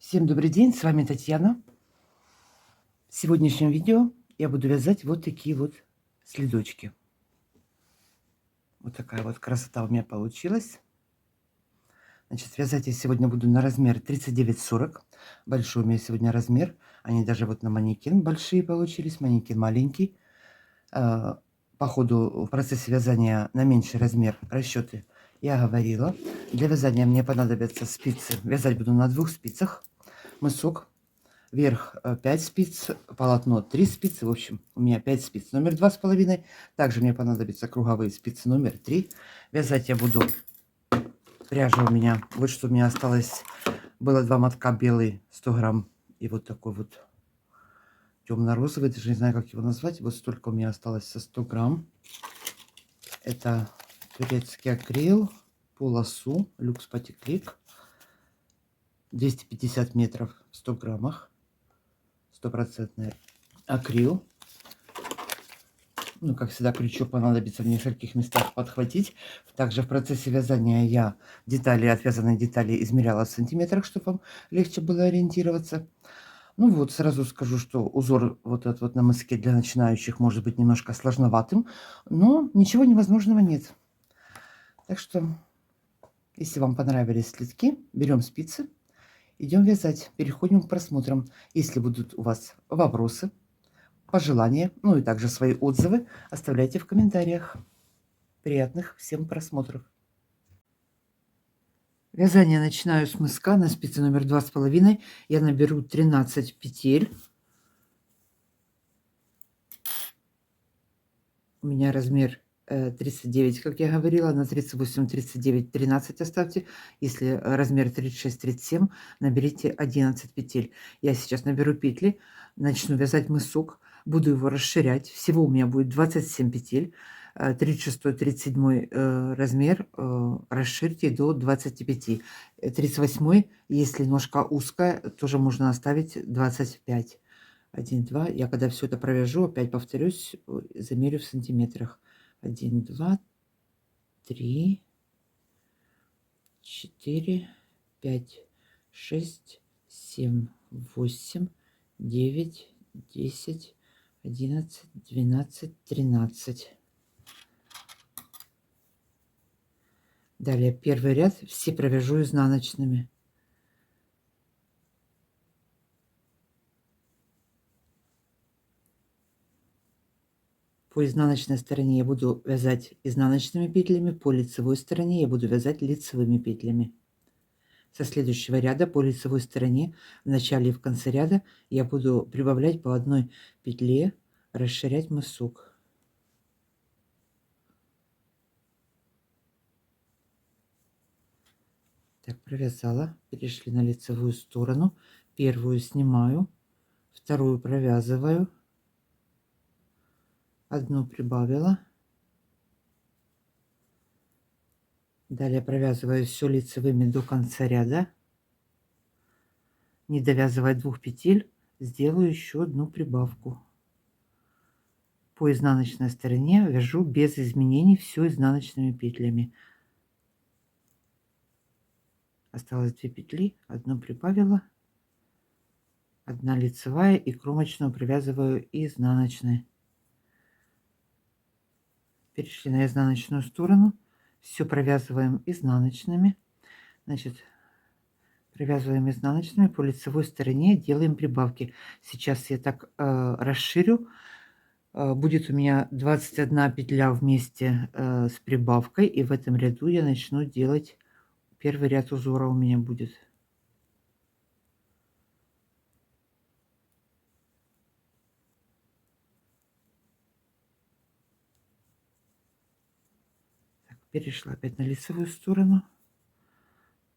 Всем добрый день, с вами Татьяна. В сегодняшнем видео я буду вязать вот такие вот следочки. Вот такая вот красота у меня получилась. Значит, вязать я сегодня буду на размер 39-40. Большой у меня сегодня размер. Они даже вот на манекен большие получились, манекен маленький. По ходу в процессе вязания на меньший размер расчеты я говорила. Для вязания мне понадобятся спицы. Вязать буду на 2 спицах. Мысок. Вверх 5 спиц, полотно 3 спицы, в общем, у меня 5 спиц. Номер 2,5. Также мне понадобятся круговые спицы номер 3. Вязать я буду, пряжа у меня, вот что у меня осталось, было 2 мотка белый, 100 грамм, и вот такой вот темно-розовый, даже не знаю, как его назвать. Вот столько у меня осталось со 100 грамм. Это турецкий акрил, полосу, люкс патиклик, 250 метров в 100 граммах. Стопроцентный акрил. Ну, как всегда, крючок понадобится в нескольких местах подхватить. Также в процессе вязания я детали, отвязанные детали измеряла в сантиметрах, чтобы вам легче было ориентироваться. Ну вот, сразу скажу, что узор вот этот вот на мыске для начинающих может быть немножко сложноватым, но ничего невозможного нет. Так что, если вам понравились следки, берем спицы, идем вязать. Переходим к просмотрам. Если будут у вас вопросы, пожелания, ну и также свои отзывы, оставляйте в комментариях. Приятных всем просмотров. Вязание начинаю с мыска на спице номер 2,5. Я наберу 13 петель. У меня размер 39, как я говорила, на 38, 39, 13 оставьте. Если размер 36, 37, наберите 11 петель. Я сейчас наберу петли, начну вязать мысок, буду его расширять. Всего у меня будет 27 петель. 36-37 размер расширьте до 25. 38, если ножка узкая, тоже можно оставить 25. 1, 2. Я когда все это провяжу, опять повторюсь, замерю в сантиметрах. 1, 2, 3, 4, 5, 6, 7, 8, 9, 10, 11, 12, 13. Далее первый ряд все провяжу изнаночными. По изнаночной стороне я буду вязать изнаночными петлями, по лицевой стороне я буду вязать лицевыми петлями. Со следующего ряда по лицевой стороне в начале и в конце ряда я буду прибавлять по одной петле, расширять мысок. Так, провязала, перешли на лицевую сторону. Первую снимаю, вторую провязываю, одну прибавила. Далее провязываю все лицевыми до конца ряда. Не довязывая 2 петель, сделаю еще одну прибавку. По изнаночной стороне вяжу без изменений все изнаночными петлями. Осталось 2 петли, одну прибавила, 1 лицевая и кромочную привязываю изнаночной. Перешли на изнаночную сторону, все провязываем изнаночными. Значит, провязываем изнаночными, по лицевой стороне делаем прибавки. Сейчас я так расширю. Будет у меня 21 петля вместе с прибавкой, и в этом ряду я начну делать первый ряд узора у меня будет. Так, перешла опять на лицевую сторону.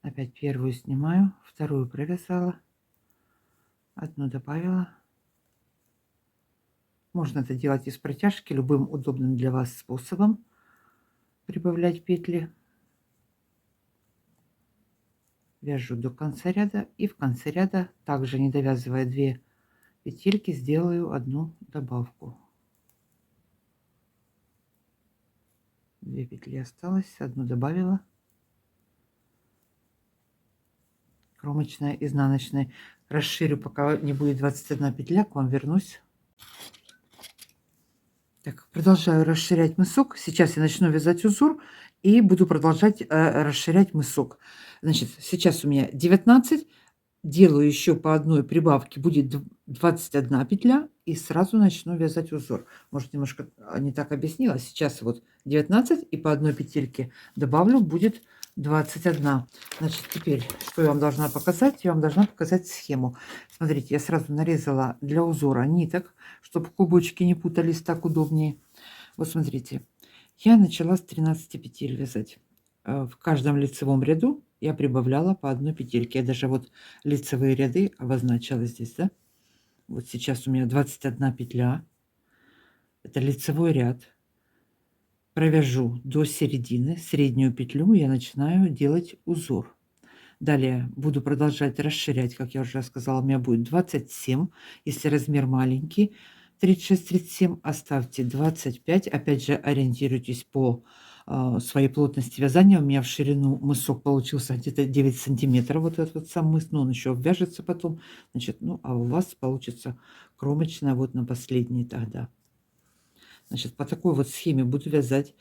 Опять первую снимаю, вторую провязала, одну добавила. Можно это делать из протяжки, любым удобным для вас способом. Прибавлять петли. Вяжу до конца ряда и в конце ряда, также не довязывая 2 петельки, сделаю одну добавку. 2 петли осталось, одну добавила. кромочная, изнаночная. Расширю, пока не будет 21 петля, к вам вернусь. Так, продолжаю расширять мысок. Сейчас я начну вязать узор и буду продолжать расширять мысок. Значит, сейчас у меня 19. Делаю еще по одной прибавке, будет 21 петля, и сразу начну вязать узор. Может, немножко не так объяснила. Сейчас вот 19, и по одной петельке добавлю, будет 21. Значит, теперь, что я вам должна показать? Я вам должна показать схему. Смотрите, я сразу нарезала для узора ниток, чтобы клубочки не путались, так удобнее. Вот смотрите, я начала с 13 петель вязать. В каждом лицевом ряду я прибавляла по одной петельке. Я даже вот лицевые ряды обозначила здесь, да? Вот сейчас у меня 21 петля. Это лицевой ряд. Провяжу до середины, среднюю петлю, я начинаю делать узор. Далее буду продолжать расширять, как я уже сказала, у меня будет 27. Если размер маленький, 36-37, оставьте 25. Опять же, ориентируйтесь по своей плотности вязания. У меня в ширину мысок получился где-то 9 сантиметров. Вот этот вот сам мыс, но он еще обвяжется потом. Значит, ну, а у вас получится кромочная вот на последний тогда. Значит, по такой вот схеме буду вязать.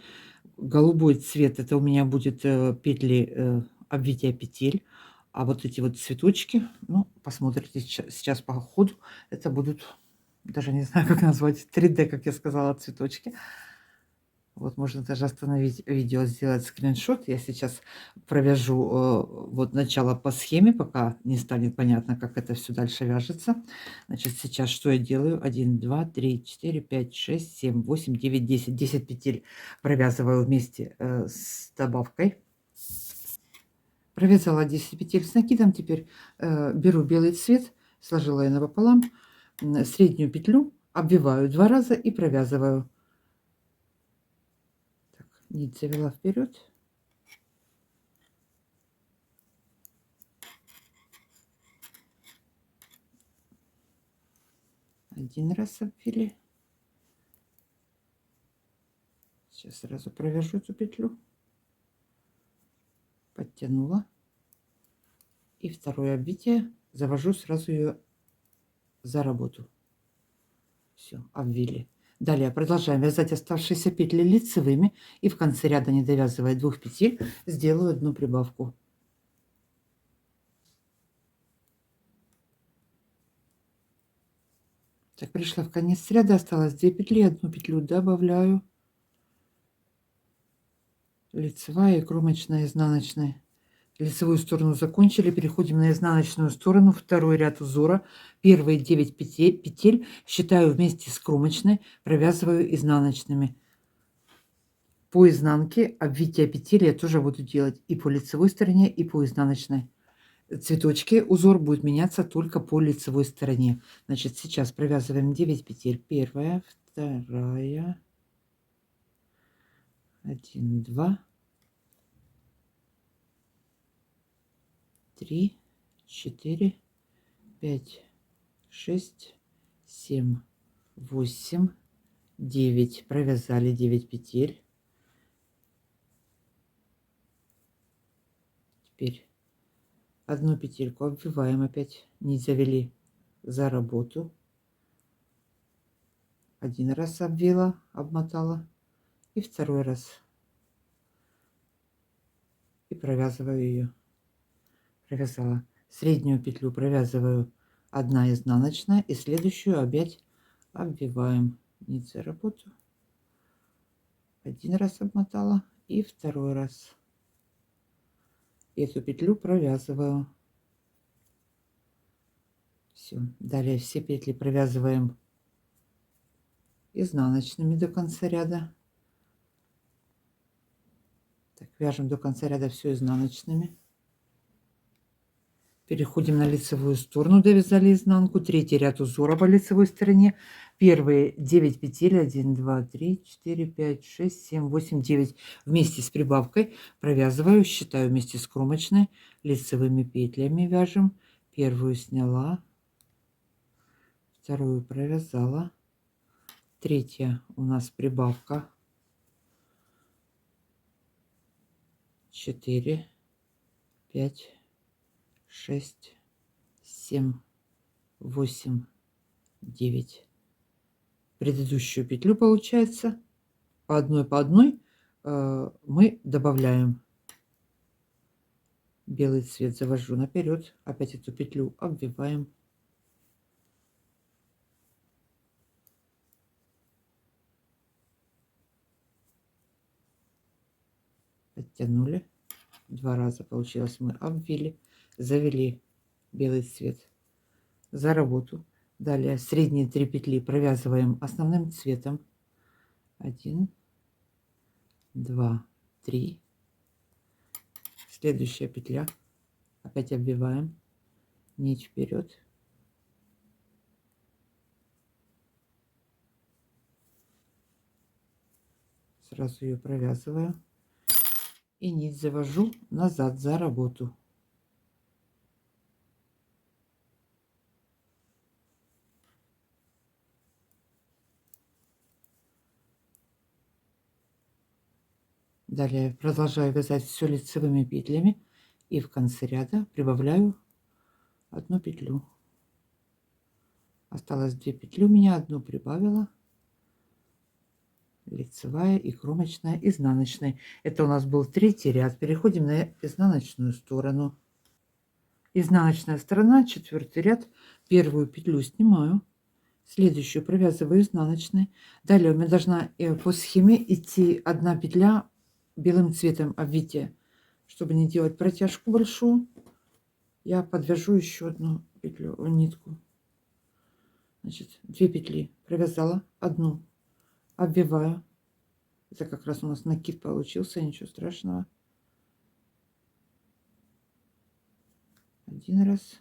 Голубой цвет, это у меня будет петли обвития петель. А вот эти вот цветочки, ну, посмотрите сейчас по ходу, это будут, даже не знаю, как назвать, 3D, как я сказала, цветочки. Вот можно даже остановить видео, сделать скриншот. Я сейчас провяжу вот начало по схеме, пока не станет понятно, как это все дальше вяжется. Значит, сейчас что я делаю? 1, 2, 3, 4, 5, 6, 7, 8, 9, 10. 10 петель провязываю вместе с добавкой. Провязала 10 петель с накидом. Теперь беру белый цвет, сложила ее напополам, среднюю петлю обвиваю 2 раза и провязываю. Нить завела вперед. Один раз обвели. Сейчас сразу провяжу эту петлю. Подтянула. И второе обвитие. Завожу сразу ее за работу. Все, обвили. Далее продолжаем вязать оставшиеся петли лицевыми. И в конце ряда, не довязывая 2 петель, сделаю одну прибавку. Так, пришла в конец ряда, осталось 2 петли, 1 петлю добавляю. Лицевая и кромочная, изнаночная. Лицевую сторону закончили, переходим на изнаночную сторону, второй ряд узора. Первые 9 петель считаю вместе с кромочной, провязываю изнаночными. По изнанке обвитие петель я тоже буду делать и по лицевой стороне, и по изнаночной. Цветочки, узор будет меняться только по лицевой стороне. Значит, сейчас провязываем 9 петель. Первая, вторая, 1, 2, 3, 4, 5, 6, 7, 8, 9. Провязали 9 петель. Теперь одну петельку обвиваем опять. Нить завели за работу. Один раз обвила, обмотала. И второй раз. И провязываю ее. Провязала. Среднюю петлю провязываю 1 изнаночная. И следующую опять обвиваем. Нить за работу. Один раз обмотала. И второй раз. Эту петлю провязываю. Все. Далее все петли провязываем изнаночными до конца ряда. Так, вяжем до конца ряда все изнаночными. Переходим на лицевую сторону, довязали изнанку. Третий ряд узора по лицевой стороне. Первые 9 петель, 1, 2, 3, 4, 5, 6, 7, 8, 9. Вместе с прибавкой провязываю, считаю вместе с кромочной, лицевыми петлями вяжем. Первую сняла, вторую провязала. Третья у нас прибавка. 4, 5, 6, 7, 8, 9. Предыдущую петлю, получается, по одной мы добавляем белый цвет, завожу наперед, опять эту петлю обвиваем, подтянули, 2 раза получилось, мы обвили, завели белый цвет за работу. Далее средние 3 петли провязываем основным цветом. 1, 2, 3. Следующая петля, опять обвиваем, нить вперед, сразу ее провязываю и нить завожу назад за работу. Далее продолжаю вязать все лицевыми петлями и в конце ряда прибавляю 1 петлю. Осталось 2 петли у меня, одну прибавила, лицевая и кромочная, изнаночная. Это у нас был 3-й ряд. Переходим на изнаночную сторону. Изнаночная сторона, 4-й ряд. Первую петлю снимаю, следующую провязываю изнаночной. Далее у меня должна по схеме идти 1 петля белым цветом обвития. Чтобы не делать протяжку большую, я подвяжу еще 1 петлю, нитку. Значит, 2 петли провязала, 1 обвиваю. Это как раз у нас накид получился, ничего страшного. 1 раз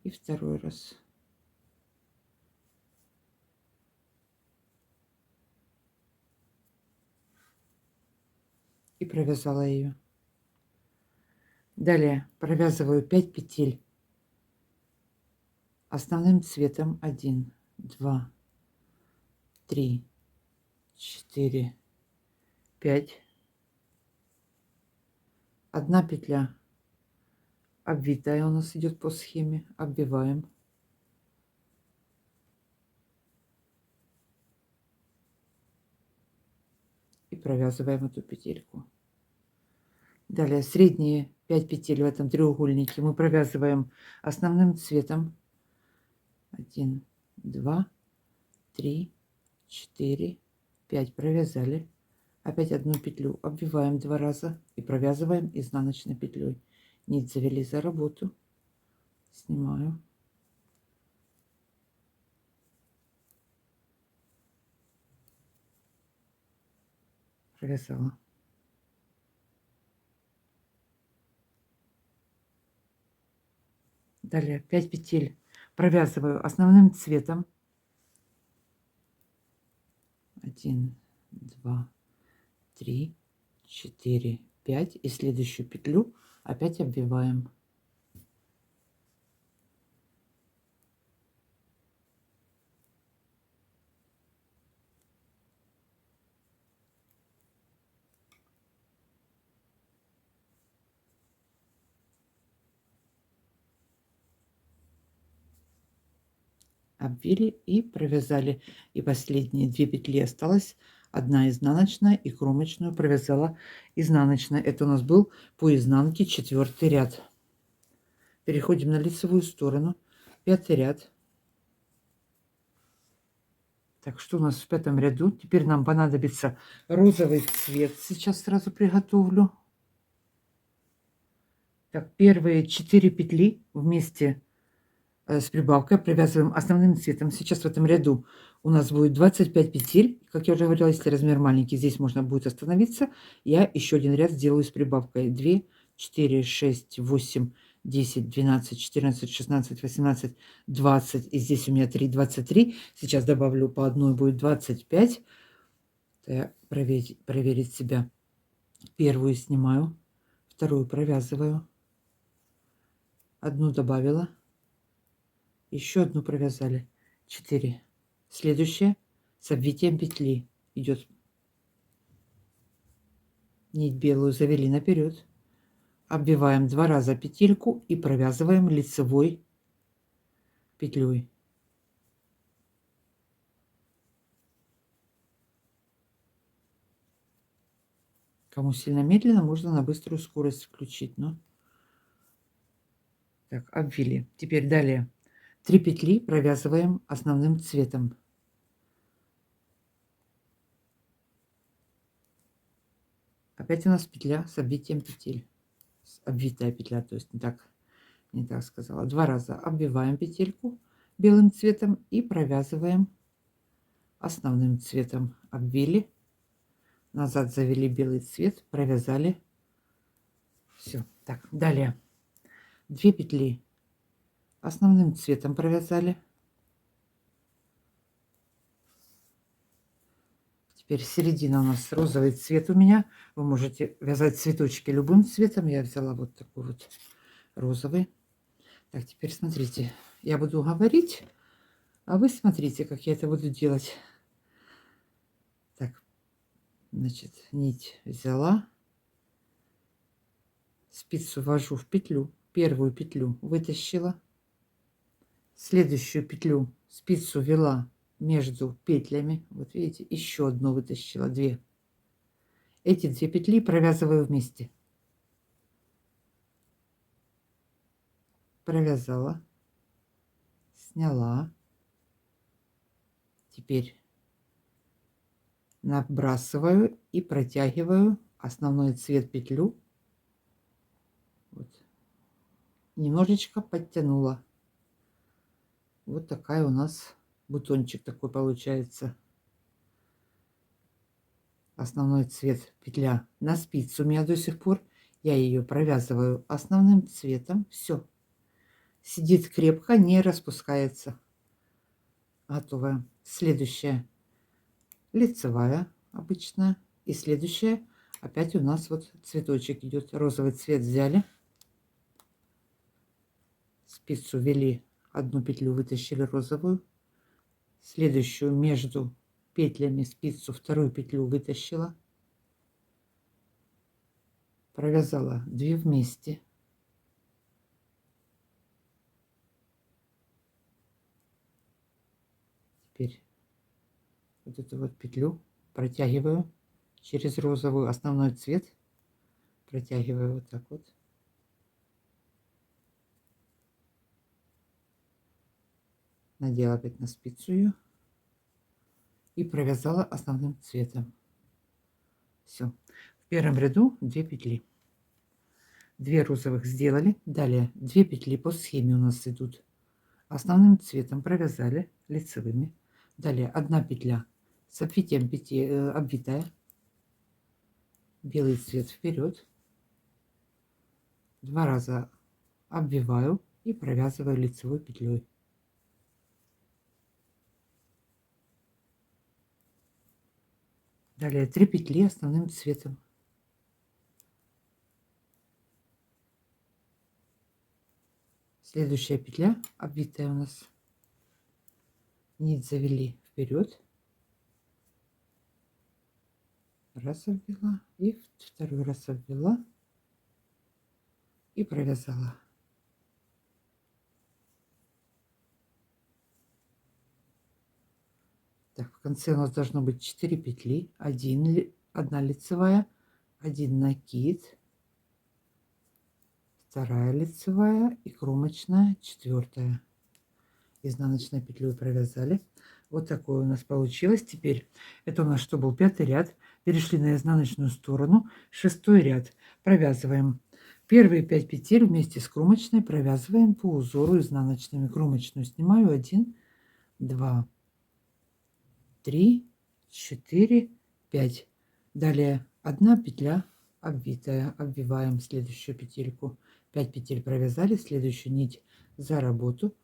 и 2 раз. И провязала ее. Далее провязываю 5 петель основным цветом. 1, 2, 3, 4, 5. 1 петля обвитая у нас идет по схеме, обвиваем. И провязываем эту петельку. Далее средние 5 петель в этом треугольнике мы провязываем основным цветом. 1, 2, 3, 4, 5. Провязали. Опять 1 петлю обвиваем 2 раза и провязываем изнаночной петлей. Нить завели за работу. Снимаю. Провязала. Далее 5 петель провязываю основным цветом. 1, 2, 3, 4, 5. И следующую петлю опять обвиваем. Обвили и провязали. И последние 2 петли осталось. 1 изнаночная и кромочную провязала изнаночная. Это у нас был по изнанке 4-й ряд. Переходим на лицевую сторону. 5-й ряд. Так, что у нас в 5-м ряду? Теперь нам понадобится розовый цвет. Сейчас сразу приготовлю. Так, первые 4 петли вместе с прибавкой привязываем основным цветом. Сейчас в этом ряду у нас будет 25 петель. Как я уже говорила, если размер маленький, здесь можно будет остановиться. Я еще 1 ряд сделаю с прибавкой. 2, 4, 6, 8, 10, 12, 14, 16, 18, 20. И здесь у меня 3, 23. Сейчас добавлю по одной, будет 25. Проверить себя. Первую снимаю, вторую провязываю. 1 добавила. Еще 1 провязали. 4. Следующая с обвитием петли идет. Нить белую завели наперед. обвиваем 2 раза петельку и провязываем лицевой петлей. Кому сильно медленно, можно на быструю скорость включить, но так, обвили. Теперь далее 3 петли провязываем основным цветом. Опять у нас петля с обвитием петель. Обвитая петля, то есть не так сказала. 2 раза обвиваем петельку белым цветом и провязываем основным цветом. Обвили, назад завели белый цвет, провязали. Все. Так, далее 2 петли основным цветом провязали. Теперь середина у нас розовый цвет у меня. Вы можете вязать цветочки любым цветом. Я взяла вот такой вот розовый. Так, теперь смотрите. Я буду говорить, а вы смотрите, как я это буду делать. Так, значит, нить взяла. Спицу ввожу в петлю. Первую петлю вытащила. Следующую петлю спицу ввела между петлями. Вот видите, еще одну вытащила, 2. Эти 2 петли провязываю вместе. Провязала, сняла. Теперь набрасываю и протягиваю основной цвет петлю. Вот. Немножечко подтянула. Вот такая у нас бутончик такой получается. Основной цвет петля на спицу у меня до сих пор. Я ее провязываю основным цветом. Все. Сидит крепко, не распускается. Готовая. Следующая лицевая обычная. И следующая опять у нас вот цветочек идет. Розовый цвет взяли. Спицу ввели, одну петлю вытащили розовую. Следующую между петлями спицу, вторую петлю вытащила. Провязала 2 вместе. Теперь вот эту вот петлю протягиваю через розовую, основной цвет. Протягиваю вот так вот. Надела опять на спицу ее. И провязала основным цветом. Все. В первом ряду 2 петли. 2 розовых сделали. Далее 2 петли по схеме у нас идут. Основным цветом провязали лицевыми. Далее 1 петля с обвитием обвитая. Белый цвет вперед. 2 раза обвиваю и провязываю лицевой петлей. Далее 3 петли основным цветом. Следующая петля обвитая у нас. Нить завели вперед. Раз обвела и второй раз обвела и провязала. Так, в конце у нас должно быть 4 петли, 1 лицевая, 1 накид, 2 лицевая и кромочная, 4. Изнаночной петлей провязали. Вот такое у нас получилось. Теперь это у нас что был 5-й ряд. Перешли на изнаночную сторону. 6-й ряд. Провязываем первые 5 петель вместе с кромочной, провязываем по узору изнаночными. Кромочную снимаю 1, 2, 3, 4, 5. Далее 1 петля обвитая. Обвиваем следующую петельку. 5 петель провязали. Следующую нить за работу.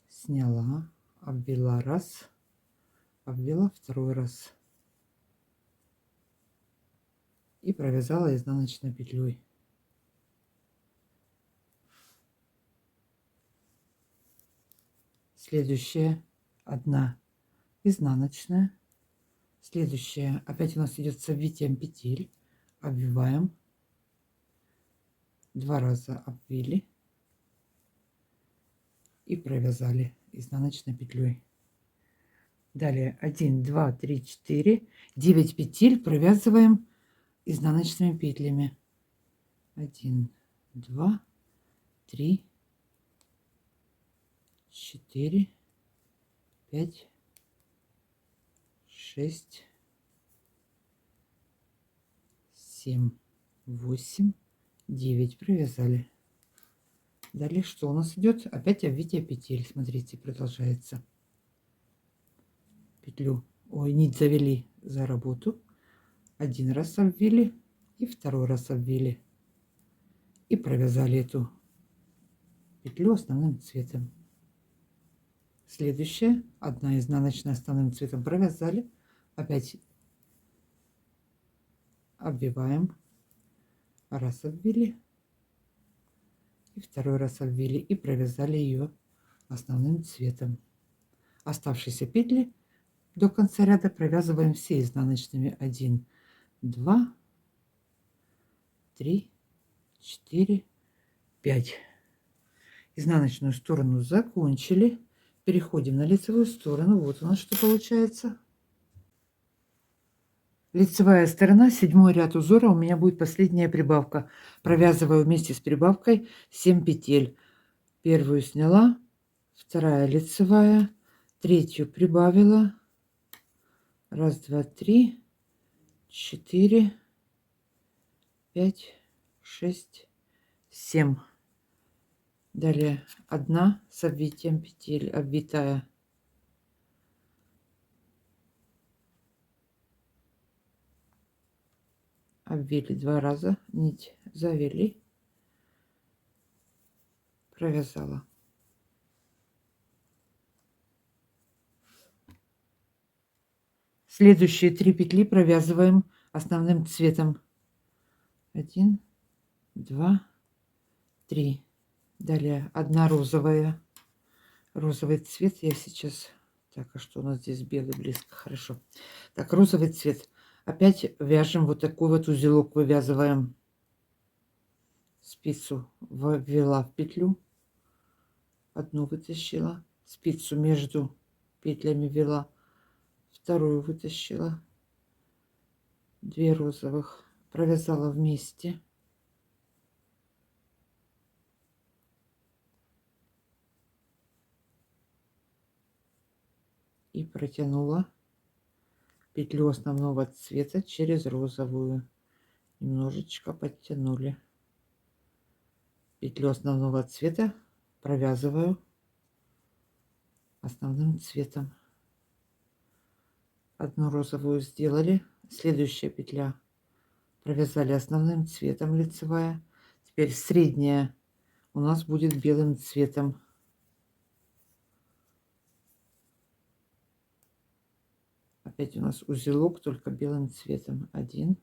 Сняла, обвела раз, обвела 2 раз и провязала изнаночной петлей. Следующая 1 изнаночная. Следующая опять у нас идет с обвитием петель. Обвиваем 2 раза обвили и провязали изнаночной петлей. Далее 1, 2, 3, 4, 9 петель провязываем изнаночными петлями. 1, 2, 3, 4, 5, 6, 7, 8, 9 провязали. Далее что у нас идет? Опять обвитие петель. Смотрите, продолжается. Петлю, ой, нить завели за работу. Один раз обвили и второй раз обвили. И провязали эту петлю основным цветом. Следующая, одна изнаночная основным цветом провязали. Опять обвиваем. Раз обвили. И второй раз обвили. И провязали ее основным цветом. Оставшиеся петли до конца ряда провязываем все изнаночными. 1, 2, 3, 4, 5. Изнаночную сторону закончили. Переходим на лицевую сторону. Вот у нас что получается. Лицевая сторона, 7 ряд узора, у меня будет последняя прибавка. Провязываю вместе с прибавкой 7 петель. Первую сняла, вторая лицевая, третью прибавила. Раз, два, три, 4, 5, 6, 7. Далее 1 с обвитием петель, обвитая. Обвили 2 раза, нить завели, провязала. Следующие 3 петли провязываем основным цветом. 1, 2, 3. Далее 1 розовая. Розовый цвет я сейчас... Так, а что у нас здесь белый близко? Хорошо. Так, розовый цвет. Опять вяжем вот такой вот узелок, вывязываем. Спицу ввела в петлю. Одну вытащила. Спицу между петлями ввела. Вторую вытащила. 2 розовых. Провязала вместе. И протянула петлю основного цвета через розовую. Немножечко подтянули. Петлю основного цвета провязываю основным цветом. Одну розовую сделали. Следующая петля провязали основным цветом, лицевая. Теперь средняя у нас будет белым цветом. Опять у нас узелок, только белым цветом. 1,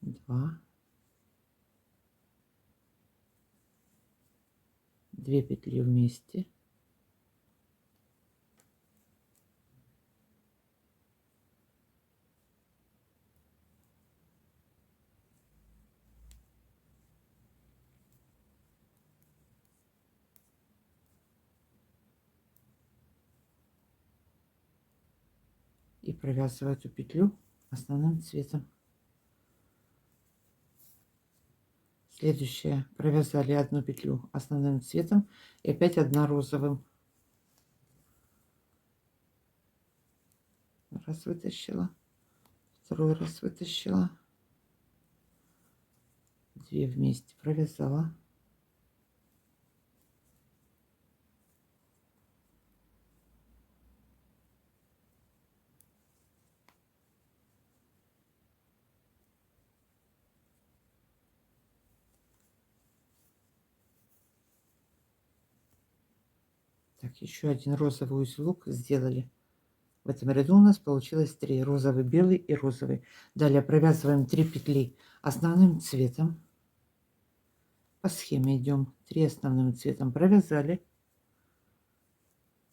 2, 2 петли вместе. И провязываю эту петлю основным цветом. Следующая, провязали 1 петлю основным цветом и опять 1 розовым. Раз вытащила, второй раз вытащила, 2 вместе провязала. Так, еще 1 розовый узелок сделали. В этом ряду у нас получилось 3: розовый, белый и розовый. Далее провязываем 3 петли основным цветом. По схеме идем. 3 основным цветом провязали.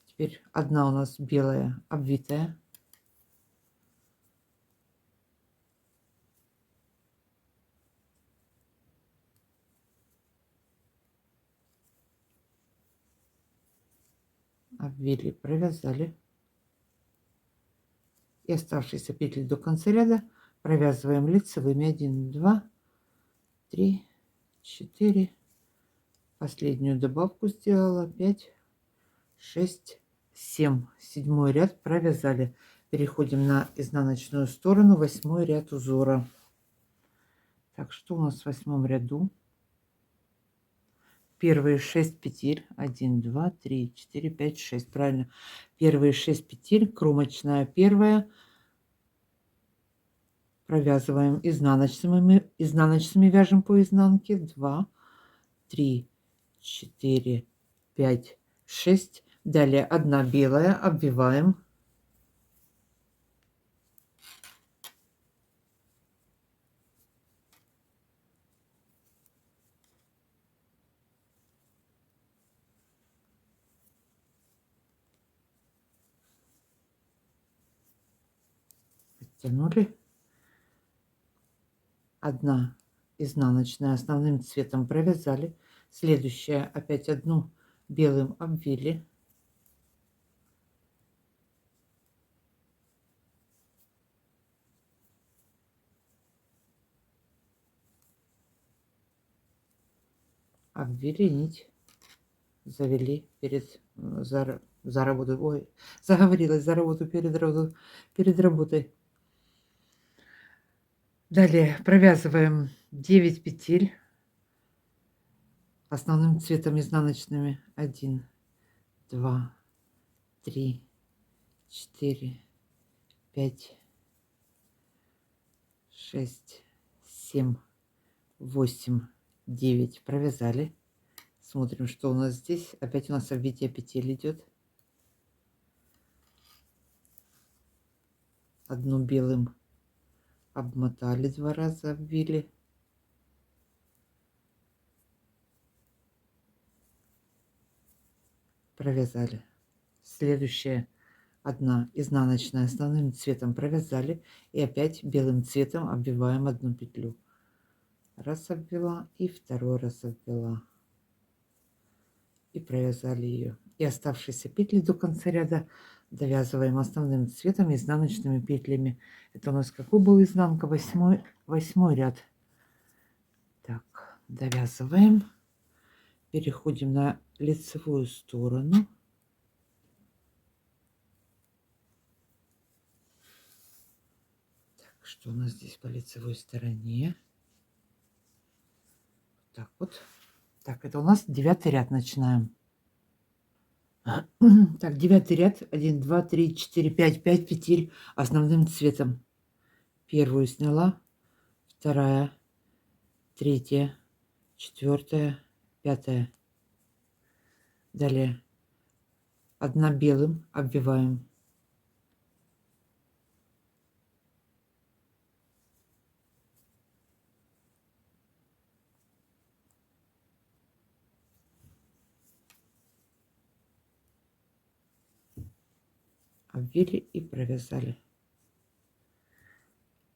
Теперь 1 у нас белая, обвитая. обвили, провязали. И оставшиеся петли до конца ряда провязываем лицевыми. 1, 2, 3, 4. Последнюю добавку сделала. 5, 6, 7. Седьмой ряд провязали. Переходим на изнаночную сторону. 8 ряд узора. Так, что у нас в 8 ряду? Первые 6 петель. 1, 2, 3, 4, 5, 6. Правильно. Первые 6 петель. Кромочная первая. Провязываем изнаночными вяжем по изнанке. 2, 3, 4, 5, 6. Далее 1 белая. Обвиваем. Подтянули. 1 изнаночная основным цветом провязали. Следующая опять 1 белым обвили. Обвили нить, завели за работу. Ой, заговорилась за работу перед работой. Далее провязываем 9 петель основным цветом изнаночными. 1, 2, 3, 4, 5, 6, 7, 8, 9. Провязали. Смотрим, что у нас здесь. Опять у нас обвитие петель идет. 1 белым обмотали, 2 раза обвили. Провязали. Следующая 1 изнаночная основным цветом провязали. И опять белым цветом обвиваем 1 петлю. Раз обвела и 2 раз обвела. И провязали ее. И оставшиеся петли до конца ряда довязываем основным цветом изнаночными петлями. Это у нас какой был изнанка? 8 ряд. Так, довязываем. Переходим на лицевую сторону. Так, что у нас здесь по лицевой стороне? Так вот. Так, это у нас 9 ряд начинаем. Так, 9 ряд. 1, 2, 3, 4, 5. 5 петель основным цветом. Первую сняла, 2, 3, 4, 5. Далее 1 белым обвиваем. Обвили и провязали.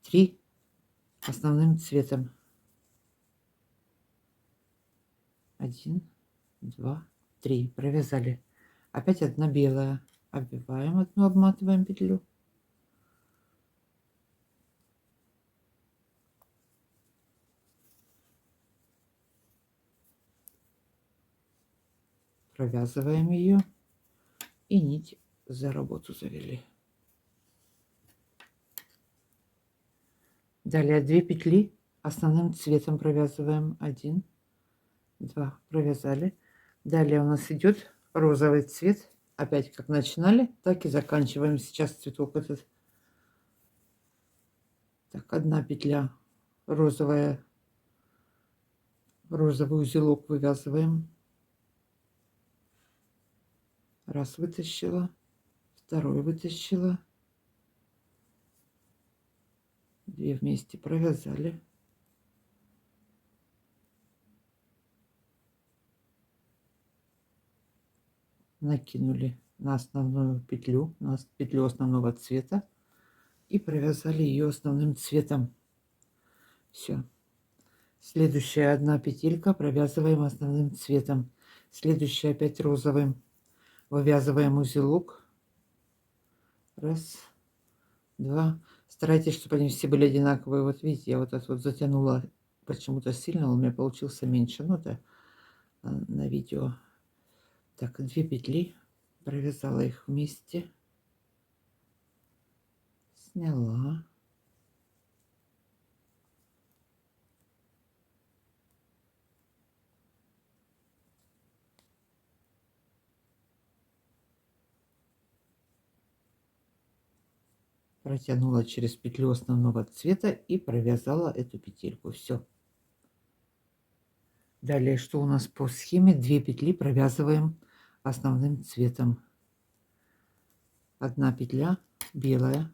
3 основным цветом. 1, 2, 3. Провязали. Опять 1 белая. Обвиваем 1, обматываем петлю. Провязываем ее. И нить за работу завели. Далее 2 петли основным цветом провязываем. 1, 2. Провязали. Далее у нас идет розовый цвет. Опять как начинали, так и заканчиваем. Сейчас цветок этот. Так, 1 петля розовая. Розовый узелок вывязываем. Раз вытащила, 2 вытащила, 2 вместе провязали. Накинули на основную петлю, на петлю основного цвета и провязали ее основным цветом. Все. Следующая 1 петелька провязываем основным цветом. Следующая опять розовым. Вывязываем узелок. Раз, два. Старайтесь, чтобы они все были одинаковые. Вот видите, я вот так вот затянула почему-то сильно, он у меня получился меньше. Ну, это на видео. Так, 2 петли. Провязала их вместе. Сняла. Протянула через петлю основного цвета и провязала эту петельку. Все. Далее, что у нас по схеме? 2 петли провязываем основным цветом. 1 петля белая.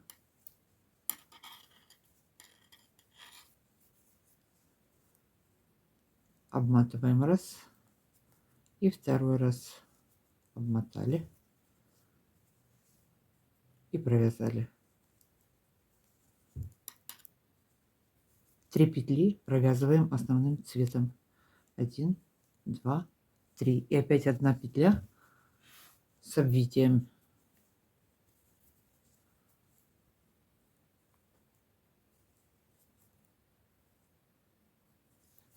Обматываем раз. И второй раз обмотали. И провязали. 3 петли провязываем основным цветом. 1, 2, 3. И опять 1 петля с обвитием.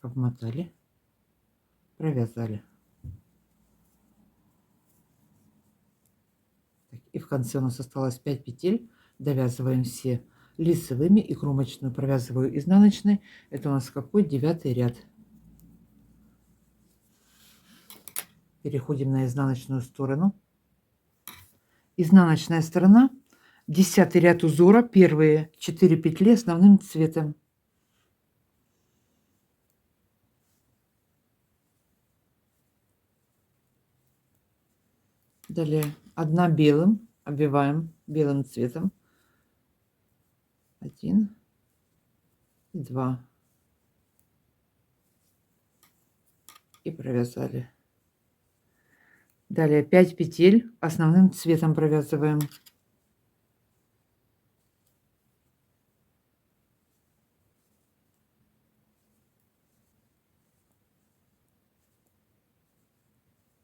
Обмотали, провязали. Так, и в конце у нас осталось 5 петель. Довязываем все лицевыми и кромочную провязываю изнаночной. Это у нас какой? 9 ряд. Переходим на изнаночную сторону. Изнаночная сторона, 10 ряд узора, первые 4 петли основным цветом. Далее 1 белым, обвиваем белым цветом. 1 и 2. И провязали. Далее 5 петель основным цветом провязываем.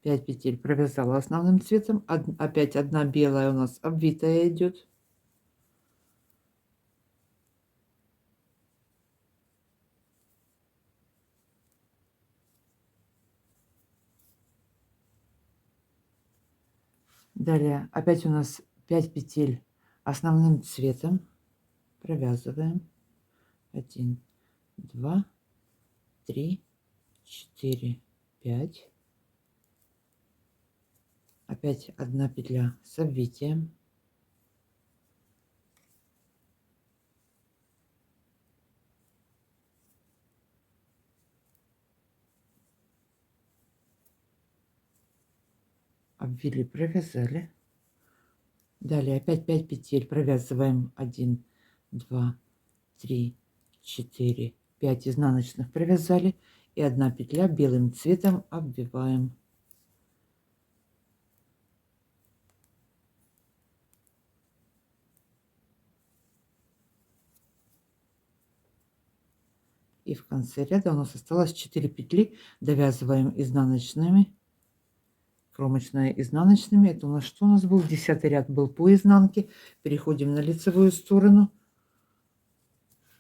Пять петель провязала основным цветом. Опять 1 белая у нас обвитая идет. Далее опять у нас 5 петель основным цветом провязываем. 1, 2, 3, 4, 5. Опять 1 петля с обвитием. Обвили, провязали. Далее опять 5 петель провязываем. 1, 2, 3, 4, 5 изнаночных провязали. И 1 петля белым цветом обвиваем. И в конце ряда у нас осталось 4 петли. Довязываем изнаночными. Кромочная изнаночными. Это у нас что у нас был? 10 ряд был по изнанке. Переходим на лицевую сторону.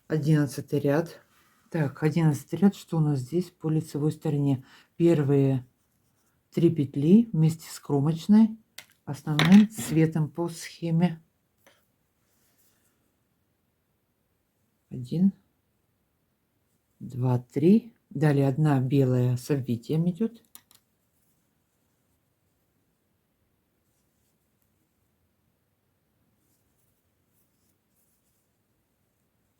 11 ряд. Так, 11 ряд. Что у нас здесь по лицевой стороне? Первые 3 петли вместе с кромочной основным цветом по схеме. 1, 2, 3. Далее 1 белая с обвитием идет.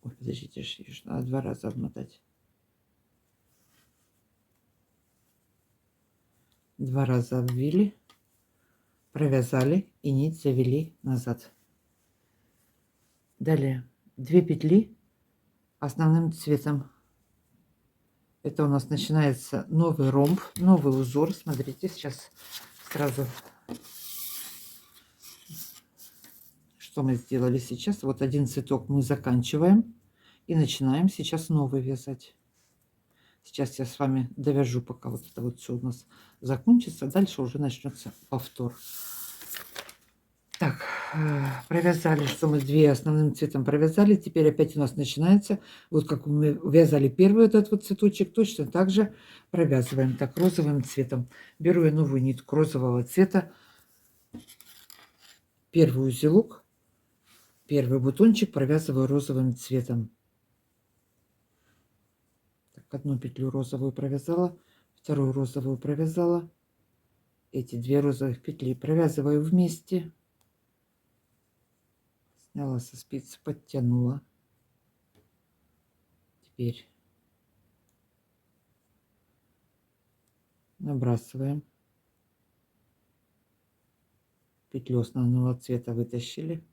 Ой, подождите, надо 2 раза обмотать. 2 раза обвили, провязали и нить завели назад. Далее 2 петли основным цветом. Это у нас начинается новый ромб, новый узор. Смотрите, сейчас сразу, что мы сделали сейчас. Вот 1 цветок мы заканчиваем и начинаем сейчас новый вязать. Сейчас я с вами довяжу, пока вот это вот все у нас закончится. Дальше уже начнется повтор. Так, провязали, что мы 2 основным цветом провязали. Теперь опять у нас начинается, вот как мы вязали первый этот вот цветочек, точно так же провязываем так розовым цветом. Беру я новую нитку розового цвета, первый узелок, первый бутончик провязываю розовым цветом. Так, одну петлю розовую провязала, вторую розовую провязала. Эти 2 розовых петли провязываю вместе. Сняла со спицы, подтянула. Теперь набрасываем. Петлю основного цвета вытащили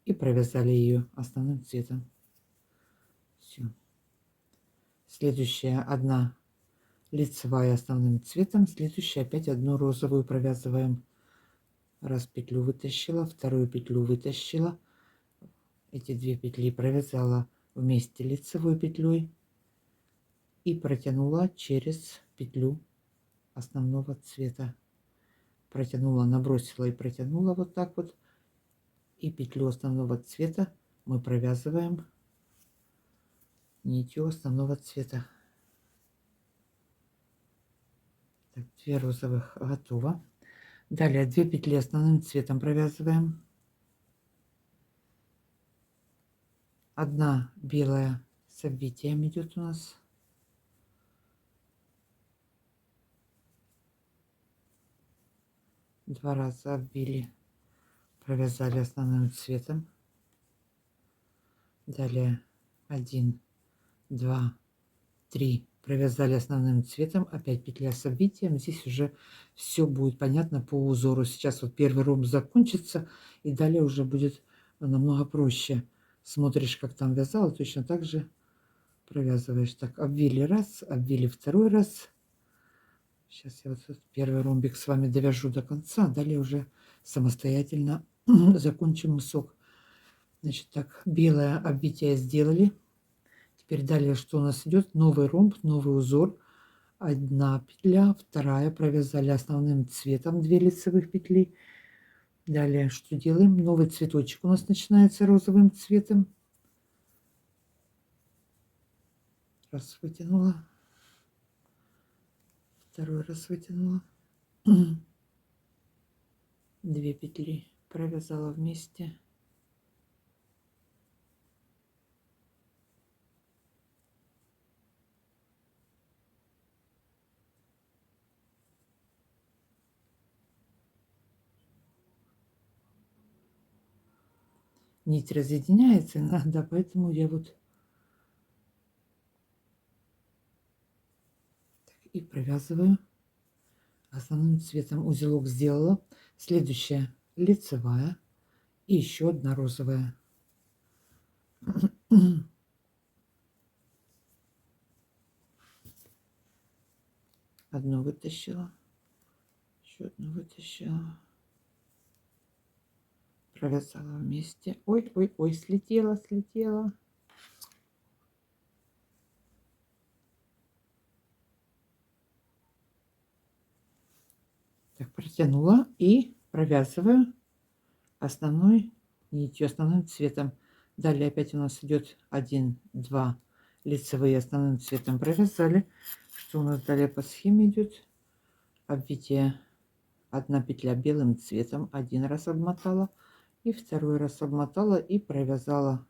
и провязали ее основным цветом. Все. Следующая одна лицевая основным цветом, следующая опять одну розовую провязываем. Раз петлю вытащила, вторую петлю вытащила. Эти 2 петли провязала вместе лицевой петлей и протянула через петлю основного цвета. Протянула, набросила и протянула вот так вот. И петлю основного цвета мы провязываем нитью основного цвета. Так, 2 розовых готово. Далее 2 петли основным цветом провязываем. Одна белая с обвитием идет у нас. Два раза обвили, провязали основным цветом. Далее 1, 2, 3 провязали основным цветом, опять петля с обвитием. Здесь уже все будет понятно по узору. Сейчас вот первый ромб закончится, и далее уже будет намного проще. Смотришь, как там вязала, точно так же провязываешь. Так, обвили раз, обвили второй раз. Сейчас я вот этот первый ромбик с вами довяжу до конца, далее уже самостоятельно закончим мысок. Значит, так, белое обвитие сделали. Теперь далее что у нас идет? Новый ромб, новый узор. Одна петля, вторая, провязали основным цветом 2 лицевых петли. Далее что делаем? Новый цветочек у нас начинается розовым цветом. Раз вытянула, второй раз вытянула. 2 петли провязала вместе. Нить разъединяется иногда, поэтому я вот так и провязываю основным цветом. Узелок сделала. Следующая лицевая и еще одна розовая. Одну вытащила, еще одну вытащила, провязала вместе. Ой, ой, ой, слетела, слетела. Так, протянула и провязываю основной нитью, основным цветом. Далее опять у нас идет 1, 2 лицевые основным цветом провязали. Что у нас далее по схеме идет? Обвитие. Одна петля белым цветом, один раз обмотала и второй раз обмотала и провязала.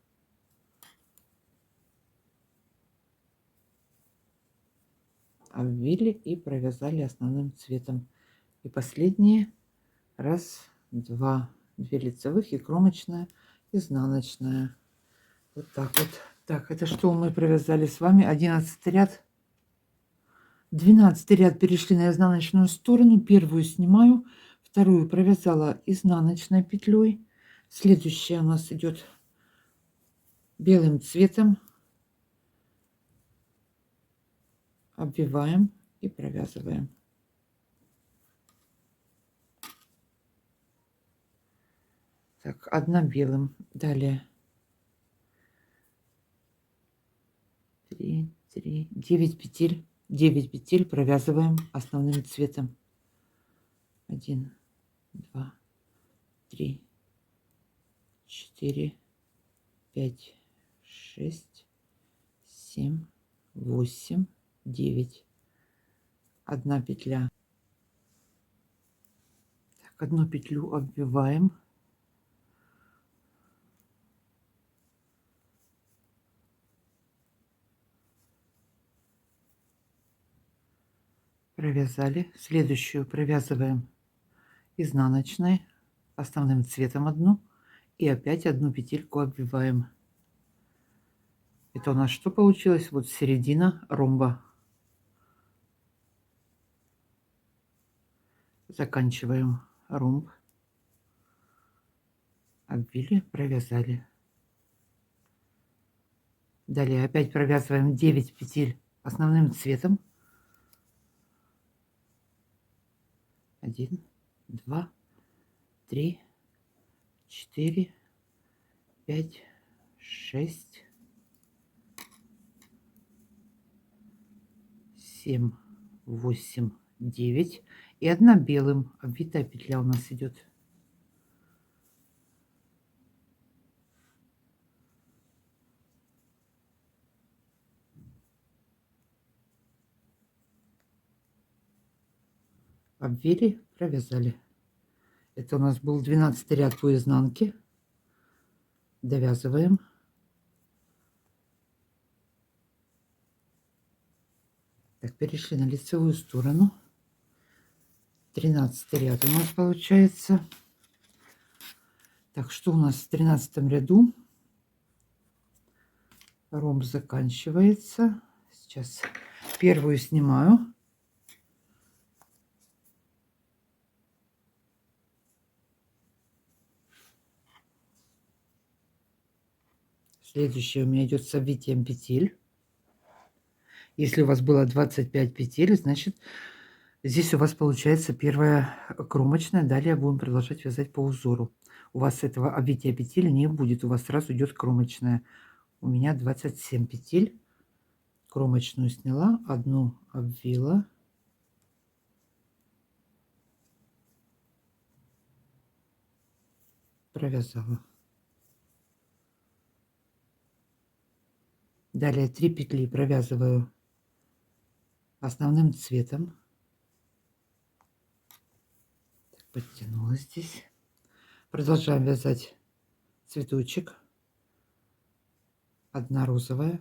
Обвили и провязали основным цветом. И последние раз, два, 2 лицевых и кромочная, изнаночная. Вот так вот. Так, это что мы провязали с вами? 11 ряд. 12 ряд перешли на изнаночную сторону. Первую снимаю, вторую провязала изнаночной петлей. Следующая у нас идет белым цветом. Обвиваем и провязываем. Так, одна белым. Далее 3, 3, 9 петель. 9 петель провязываем основным цветом. 1, 2, 3, 4, 5, 6, 7, 8, 9. Одна петля. Так, одну петлю обвиваем. Провязали. Следующую провязываем изнаночной основным цветом одну и опять одну петельку обвиваем. Это у нас что получилось? Вот середина ромба. Заканчиваем ромб. Обвили, провязали. Далее опять провязываем 9 петель основным цветом. 1, 2, 3, 4, 5, 6, 7, 8, 9. И одна белым обвитая петля у нас идет. Обвили, провязали. Это у нас был 12 ряд по изнанке. Довязываем. Так, перешли на лицевую сторону. 13 ряд у нас получается. Так, что у нас в 13 ряду? Ромб заканчивается. Сейчас первую снимаю. Следующее у меня идет с обвитием петель. Если у вас было 25 петель, значит здесь у вас получается первая кромочная. Далее будем продолжать вязать по узору. У вас этого обвития петель не будет, у вас сразу идет кромочная. У меня 27 петель. Кромочную сняла, одну обвила. Провязала. Далее 3 петли провязываю основным цветом. Так, подтянула здесь. Продолжаем вязать цветочек. Одна розовая.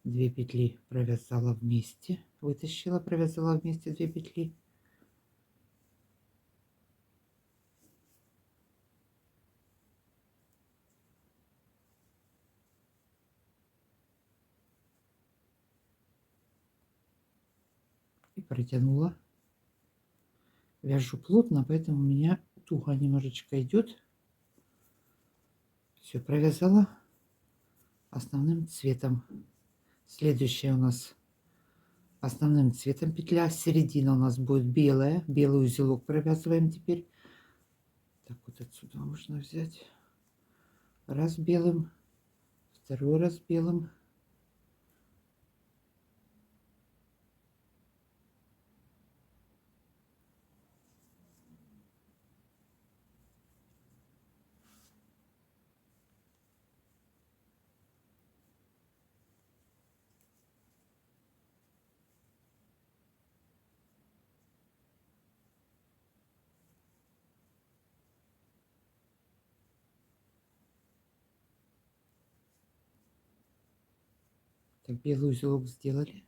Две петли провязала вместе, вытащила, провязала вместе 2 петли. И протянула. Вяжу плотно, поэтому у меня туго немножечко идет. Все провязала основным цветом. Следующая у нас основным цветом петля. Середина у нас будет белая. Белый узелок провязываем теперь. Так, вот отсюда можно взять. Раз белым, второй раз белым. Так, белый узелок сделали.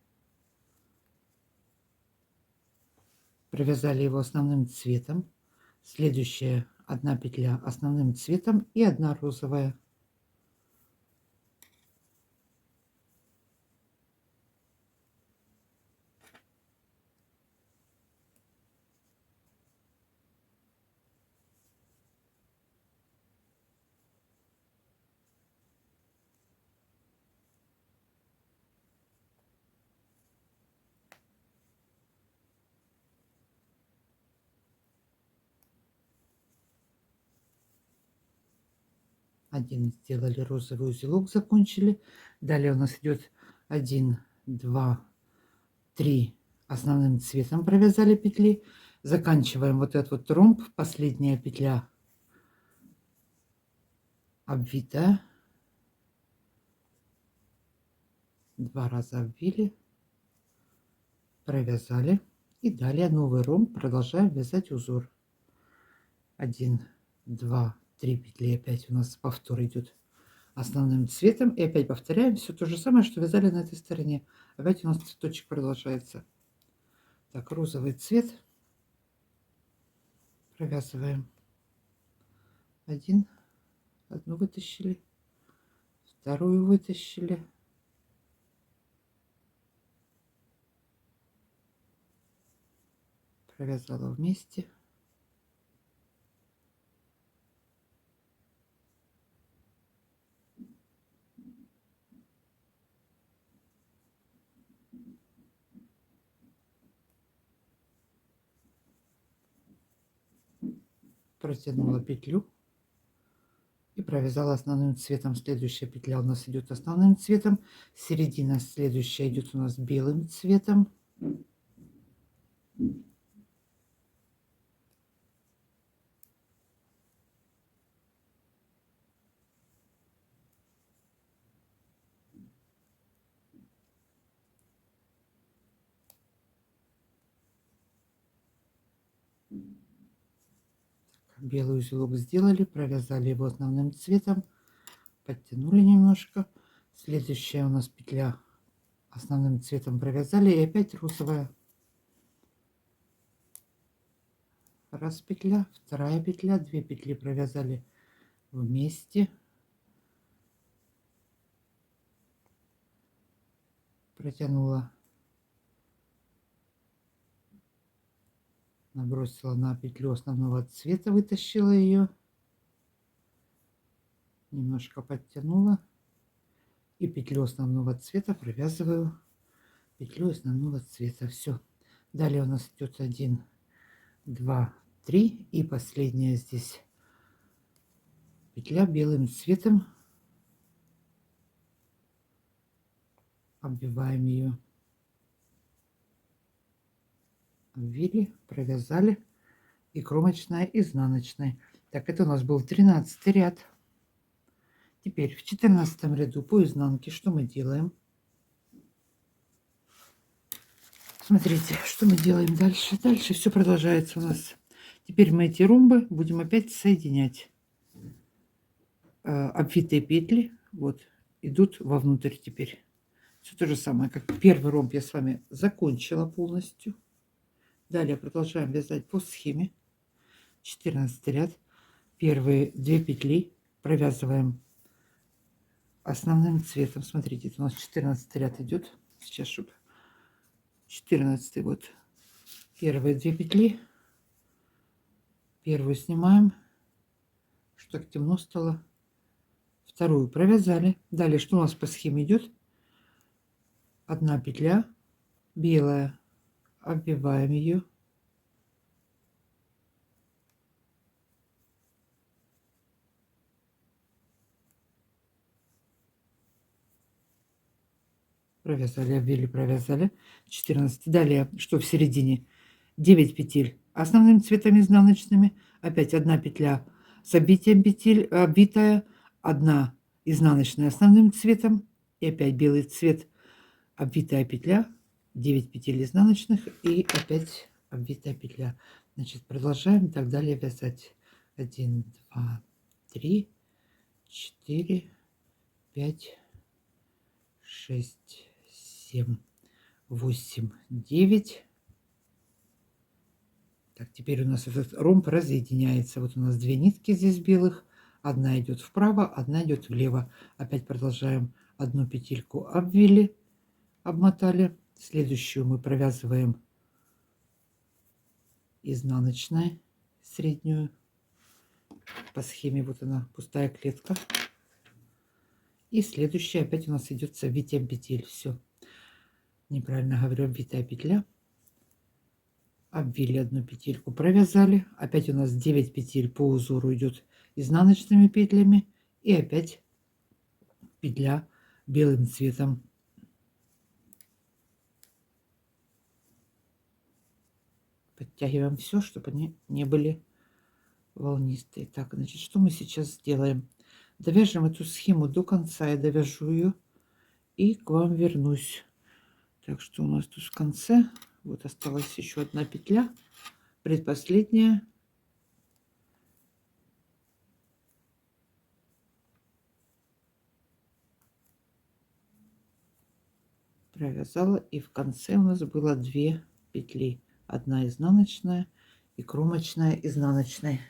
Провязали его основным цветом. Следующая одна петля основным цветом и одна розовая. Один сделали розовый узелок, закончили. Далее у нас идет 1, 2, 3 основным цветом провязали петли. Заканчиваем вот этот вот ромб, последняя петля обвитая. 2 раза обвили, провязали. И далее новый ромб, продолжаем вязать узор. 1, 2, 3 петли, опять у нас повтор идет основным цветом. И опять повторяем все то же самое, что вязали на этой стороне. Опять у нас цветочек продолжается. Так, розовый цвет провязываем. Одну вытащили, вторую вытащили. Провязала вместе. Протянула петлю и провязала основным цветом. Следующая петля у нас идет основным цветом, середина следующая идет у нас белым цветом. Белый узелок сделали, провязали его основным цветом, подтянули немножко. Следующая у нас петля основным цветом провязали, и опять розовая. Раз петля, вторая петля, 2 петли провязали вместе. Протянула, набросила на петлю основного цвета, вытащила ее, немножко подтянула и петлю основного цвета провязываю петлю основного цвета. Все. Далее у нас идет 1, 2, 3 и последняя здесь петля белым цветом. Обвиваем ее. Обвили, провязали. И кромочная, изнаночная. Так, это у нас был 13 ряд. Теперь в 14 ряду по изнанке что мы делаем? Смотрите, что мы делаем дальше. Дальше все продолжается у нас. Теперь мы эти ромбы будем опять соединять. Обвитые петли вот идут вовнутрь теперь. Все то же самое, как первый ромб я с вами закончила полностью. Далее продолжаем вязать по схеме. 14 ряд. Первые 2 петли провязываем основным цветом. Смотрите, это у нас 14 ряд идет. Сейчас, чтобы 14 вот. Первые 2 петли. Первую снимаем, что так темно стало. Вторую провязали. Далее, что у нас по схеме идет? Одна петля белая, обвиваем ее. Провязали, обвили, провязали. 14. Далее, что в середине? 9 петель основным цветом изнаночными. Опять одна петля с обвитием петель, обвитая. Одна изнаночная основным цветом. И опять белый цвет, обвитая петля. 9 петель изнаночных и опять обвитая петля. Значит, продолжаем так далее вязать. 1, 2, 3, 4, 5, 6, 7, 8, 9. Так, теперь у нас этот ромб разъединяется. Вот у нас 2 нитки здесь белых. Одна идет вправо, одна идет влево. Опять продолжаем. Одну петельку обвили, обмотали. Следующую мы провязываем изнаночной, среднюю. По схеме вот она, пустая клетка. И следующая опять у нас идет с обвитием петель. Все. Неправильно говорю, обвитая петля. Обвили одну петельку, провязали. Опять у нас 9 петель по узору идет изнаночными петлями. И опять петля белым цветом. Подтягиваем все, чтобы они не были волнистые. Так, значит, что мы сейчас сделаем? Довяжем эту схему до конца. Я довяжу ее и к вам вернусь. Так, что у нас тут в конце? Вот осталась еще одна петля, предпоследняя. Провязала, и в конце у нас было 2 петли. Одна изнаночная и кромочная изнаночной.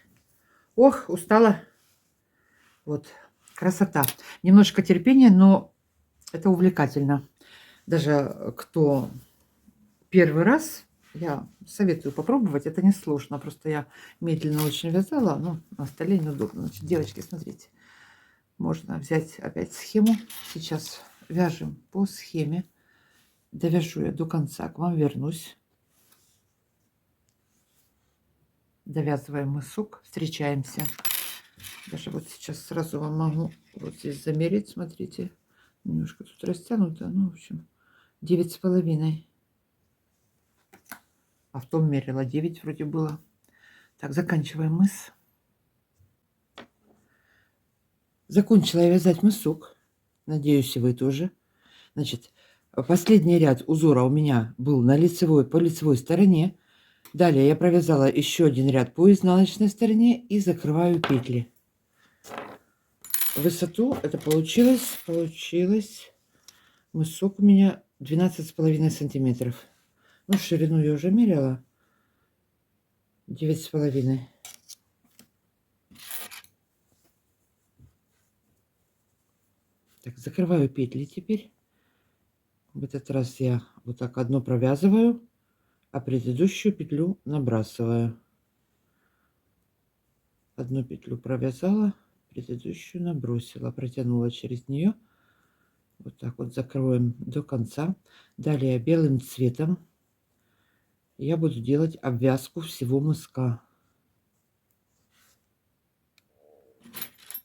Ох, устала. Вот, красота. Немножко терпения, но это увлекательно. Даже кто первый раз, я советую попробовать. Это не сложно. Просто я медленно очень вязала. Ну, на столе неудобно. Значит, девочки, смотрите. Можно взять опять схему. Сейчас вяжем по схеме. Довяжу я до конца, к вам вернусь. Довязываем мысок, встречаемся. Даже вот сейчас сразу вам могу вот здесь замерить, смотрите. Немножко тут растянуто, ну, в общем, 9,5. А в том мерила 9 вроде было. Так, заканчиваем мыс. Закончила я вязать мысок. Надеюсь, и вы тоже. Значит, последний ряд узора у меня был на лицевой, по лицевой стороне. Далее я провязала еще один ряд по изнаночной стороне и закрываю петли. Высоту это получилось мысок у меня 12,5 сантиметров. Ну, ширину я уже мерила 9,5. Так, закрываю петли теперь. В этот раз я вот так одну провязываю, а предыдущую петлю набрасываю. Одну петлю провязала, предыдущую набросила, протянула через нее. Вот так вот закроем до конца. Далее белым цветом я буду делать обвязку всего мыска.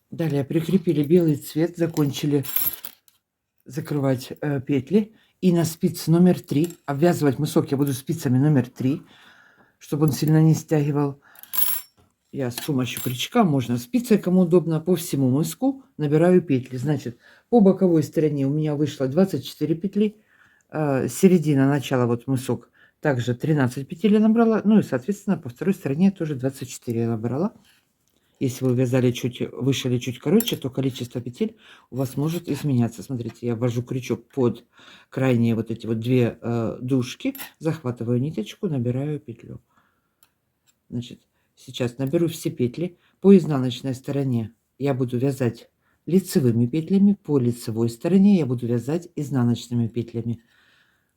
Далее прикрепили белый цвет, закончили закрывать петли. И на спице номер 3 обвязывать мысок я буду спицами номер 3, чтобы он сильно не стягивал. Я с помощью крючка, можно спицей, кому удобно, по всему мыску набираю петли. Значит, по боковой стороне у меня вышло 24 петли. Середина, начало, вот мысок, также 13 петель я набрала. Ну и, соответственно, по второй стороне тоже 24 я набрала. Если вы вязали чуть выше или чуть короче, то количество петель у вас может изменяться. Смотрите, я ввожу крючок под крайние вот эти вот 2 дужки, захватываю ниточку, набираю петлю. Значит, сейчас наберу все петли. По изнаночной стороне я буду вязать лицевыми петлями, по лицевой стороне я буду вязать изнаночными петлями.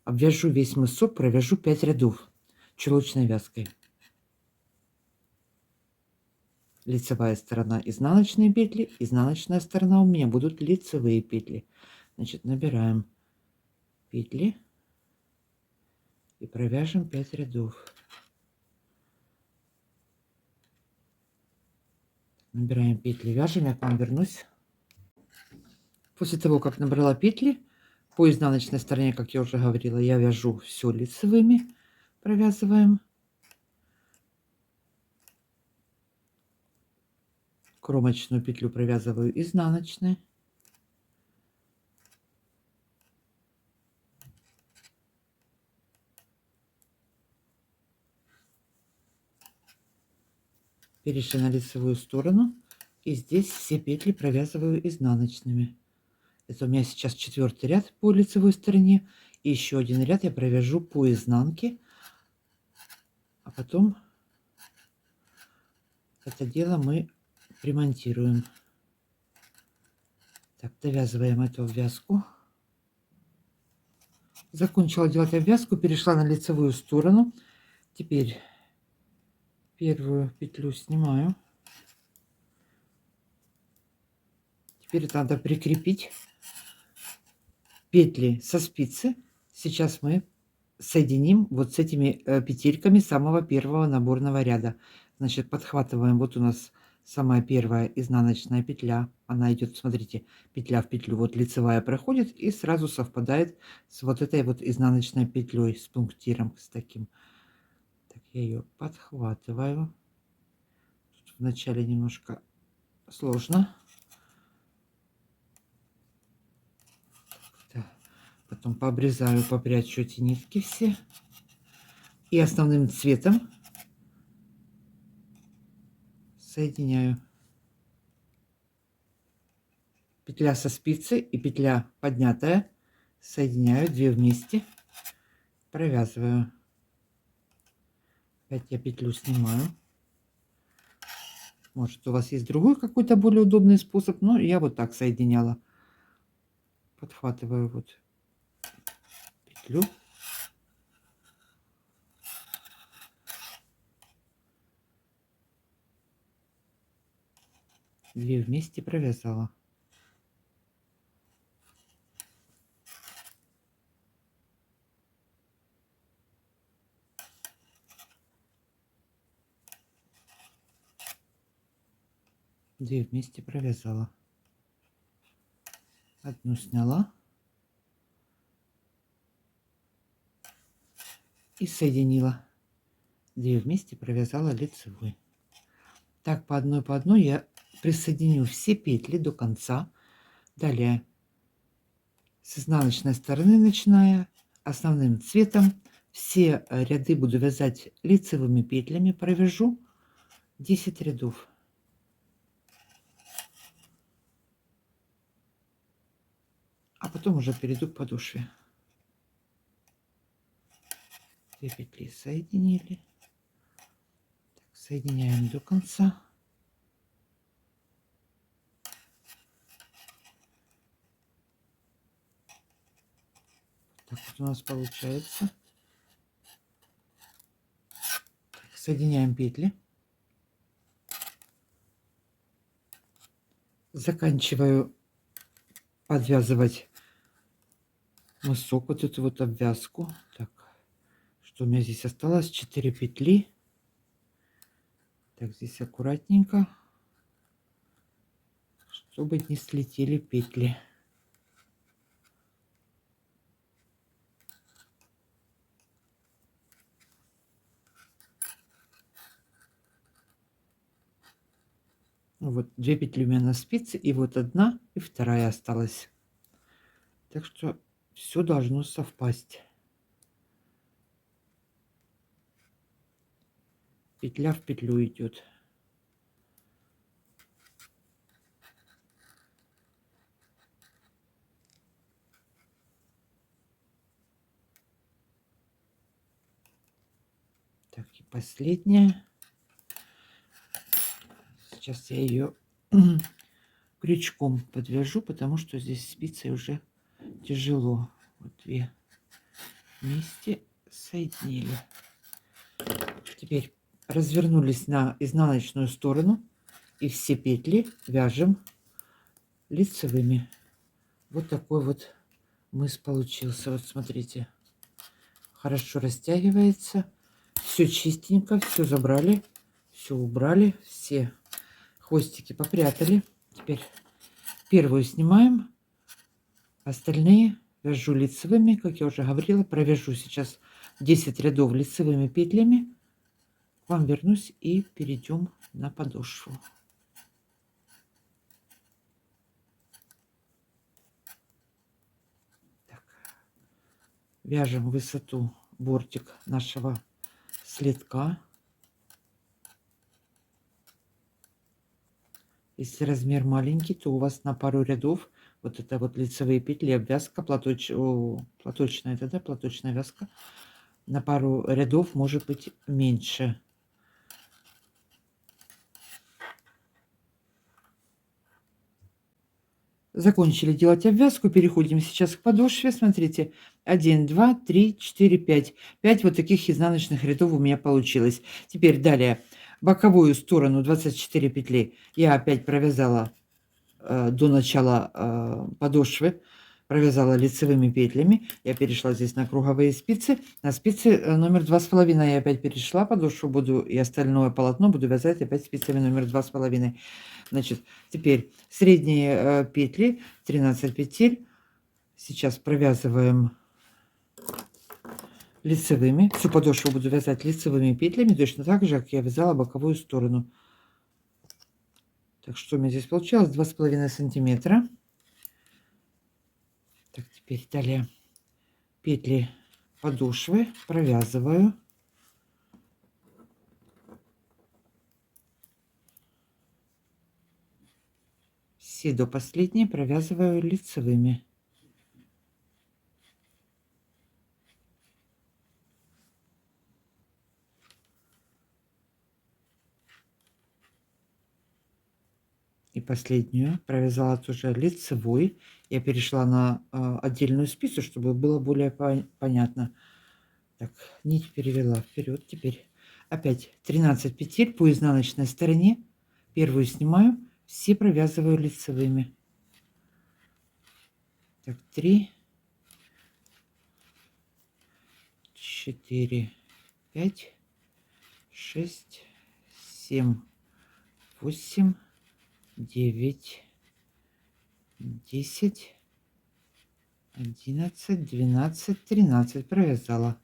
Обвяжу весь мысок, провяжу 5 рядов чулочной вязкой. Лицевая сторона изнаночные петли, изнаночная сторона у меня будут лицевые петли. Значит, набираем петли и провяжем 5 рядов. Набираем петли, вяжем, я к вам вернусь. После того, как набрала петли, по изнаночной стороне, как я уже говорила, я вяжу все лицевыми, провязываем. Кромочную петлю провязываю изнаночной. Перешли на лицевую сторону. И здесь все петли провязываю изнаночными. Это у меня сейчас 4-й ряд по лицевой стороне. И еще один ряд я провяжу по изнанке. А потом это дело мы примонтируем. Так, довязываем эту обвязку. Закончила делать обвязку, перешла на лицевую сторону. Теперь первую петлю снимаю. Теперь надо прикрепить петли со спицы. Сейчас мы соединим вот с этими петельками самого первого наборного ряда. Значит, подхватываем. Вот у нас самая первая изнаночная петля, она идет, смотрите, петля в петлю, вот лицевая проходит и сразу совпадает с вот этой вот изнаночной петлей, с пунктиром, с таким. Так, я ее подхватываю. Тут вначале немножко сложно. Так, потом пообрезаю, попрячу эти нитки все. И основным цветом соединяю. Петля со спицы и петля поднятая. Соединяю 2 вместе. Провязываю. Опять я петлю снимаю. Может, у вас есть другой какой-то более удобный способ, но я вот так соединяла. Подхватываю вот петлю. Две вместе провязала. Две вместе провязала. Одну сняла. И соединила. Две вместе провязала лицевой. Так по одной я присоединю все петли до конца. Далее с изнаночной стороны, начиная основным цветом, все ряды буду вязать лицевыми петлями. Провяжу 10 рядов. А потом уже перейду к подошве. 2 петли соединили. Так, соединяем до конца. Так вот у нас получается. Так, соединяем петли. Заканчиваю подвязывать мысок, вот эту вот обвязку. Так, что у меня здесь осталось? 4 петли. Так, здесь аккуратненько, чтобы не слетели петли. Вот 2 петли у меня на спице, и вот одна и вторая осталась. Так что все должно совпасть. Петля в петлю идет. Так, и последняя. Сейчас я ее крючком подвяжу, потому что здесь спицей уже тяжело. Вот 2 вместе соединили. Теперь развернулись на изнаночную сторону и все петли вяжем лицевыми. Вот такой вот мыс получился. Вот смотрите, хорошо растягивается, все чистенько, все забрали, все убрали, все хвостики попрятали. Теперь первую снимаем, остальные вяжу лицевыми, как я уже говорила. Провяжу сейчас 10 рядов лицевыми петлями. К вам вернусь и перейдем на подошву. Так. Вяжем высоту бортик нашего следка. Если размер маленький, то у вас на пару рядов вот это вот лицевые петли, обвязка платочная, это да, платочная вязка, на пару рядов может быть меньше. Закончили делать обвязку, переходим сейчас к подошве. Смотрите, 1, 2, 3, 4, 5. 5 вот таких изнаночных рядов у меня получилось. Теперь далее боковую сторону 24 петли я опять провязала до начала подошвы. провязала лицевыми петлями. Я перешла здесь на круговые спицы. На спицы номер 2,5 я опять перешла. Подошву буду и остальное полотно буду вязать опять спицами номер 2,5. Значит, теперь средние петли, 13 петель. Сейчас провязываем лицевыми. Всю подошву буду вязать лицевыми петлями, точно так же, как я вязала боковую сторону. Так что у меня здесь получилось 2,5 сантиметра. Так, теперь далее петли подошвы провязываю. Все до последней провязываю лицевыми. И последнюю провязала тоже лицевой. Я перешла на отдельную спицу, чтобы было более понятно. Так, нить перевела вперед. Теперь опять 13 петель по изнаночной стороне. Первую снимаю, все провязываю лицевыми. Так, 3, 4, 5, 6, 7, 8, 9, 10, 11, 12, 13 провязала.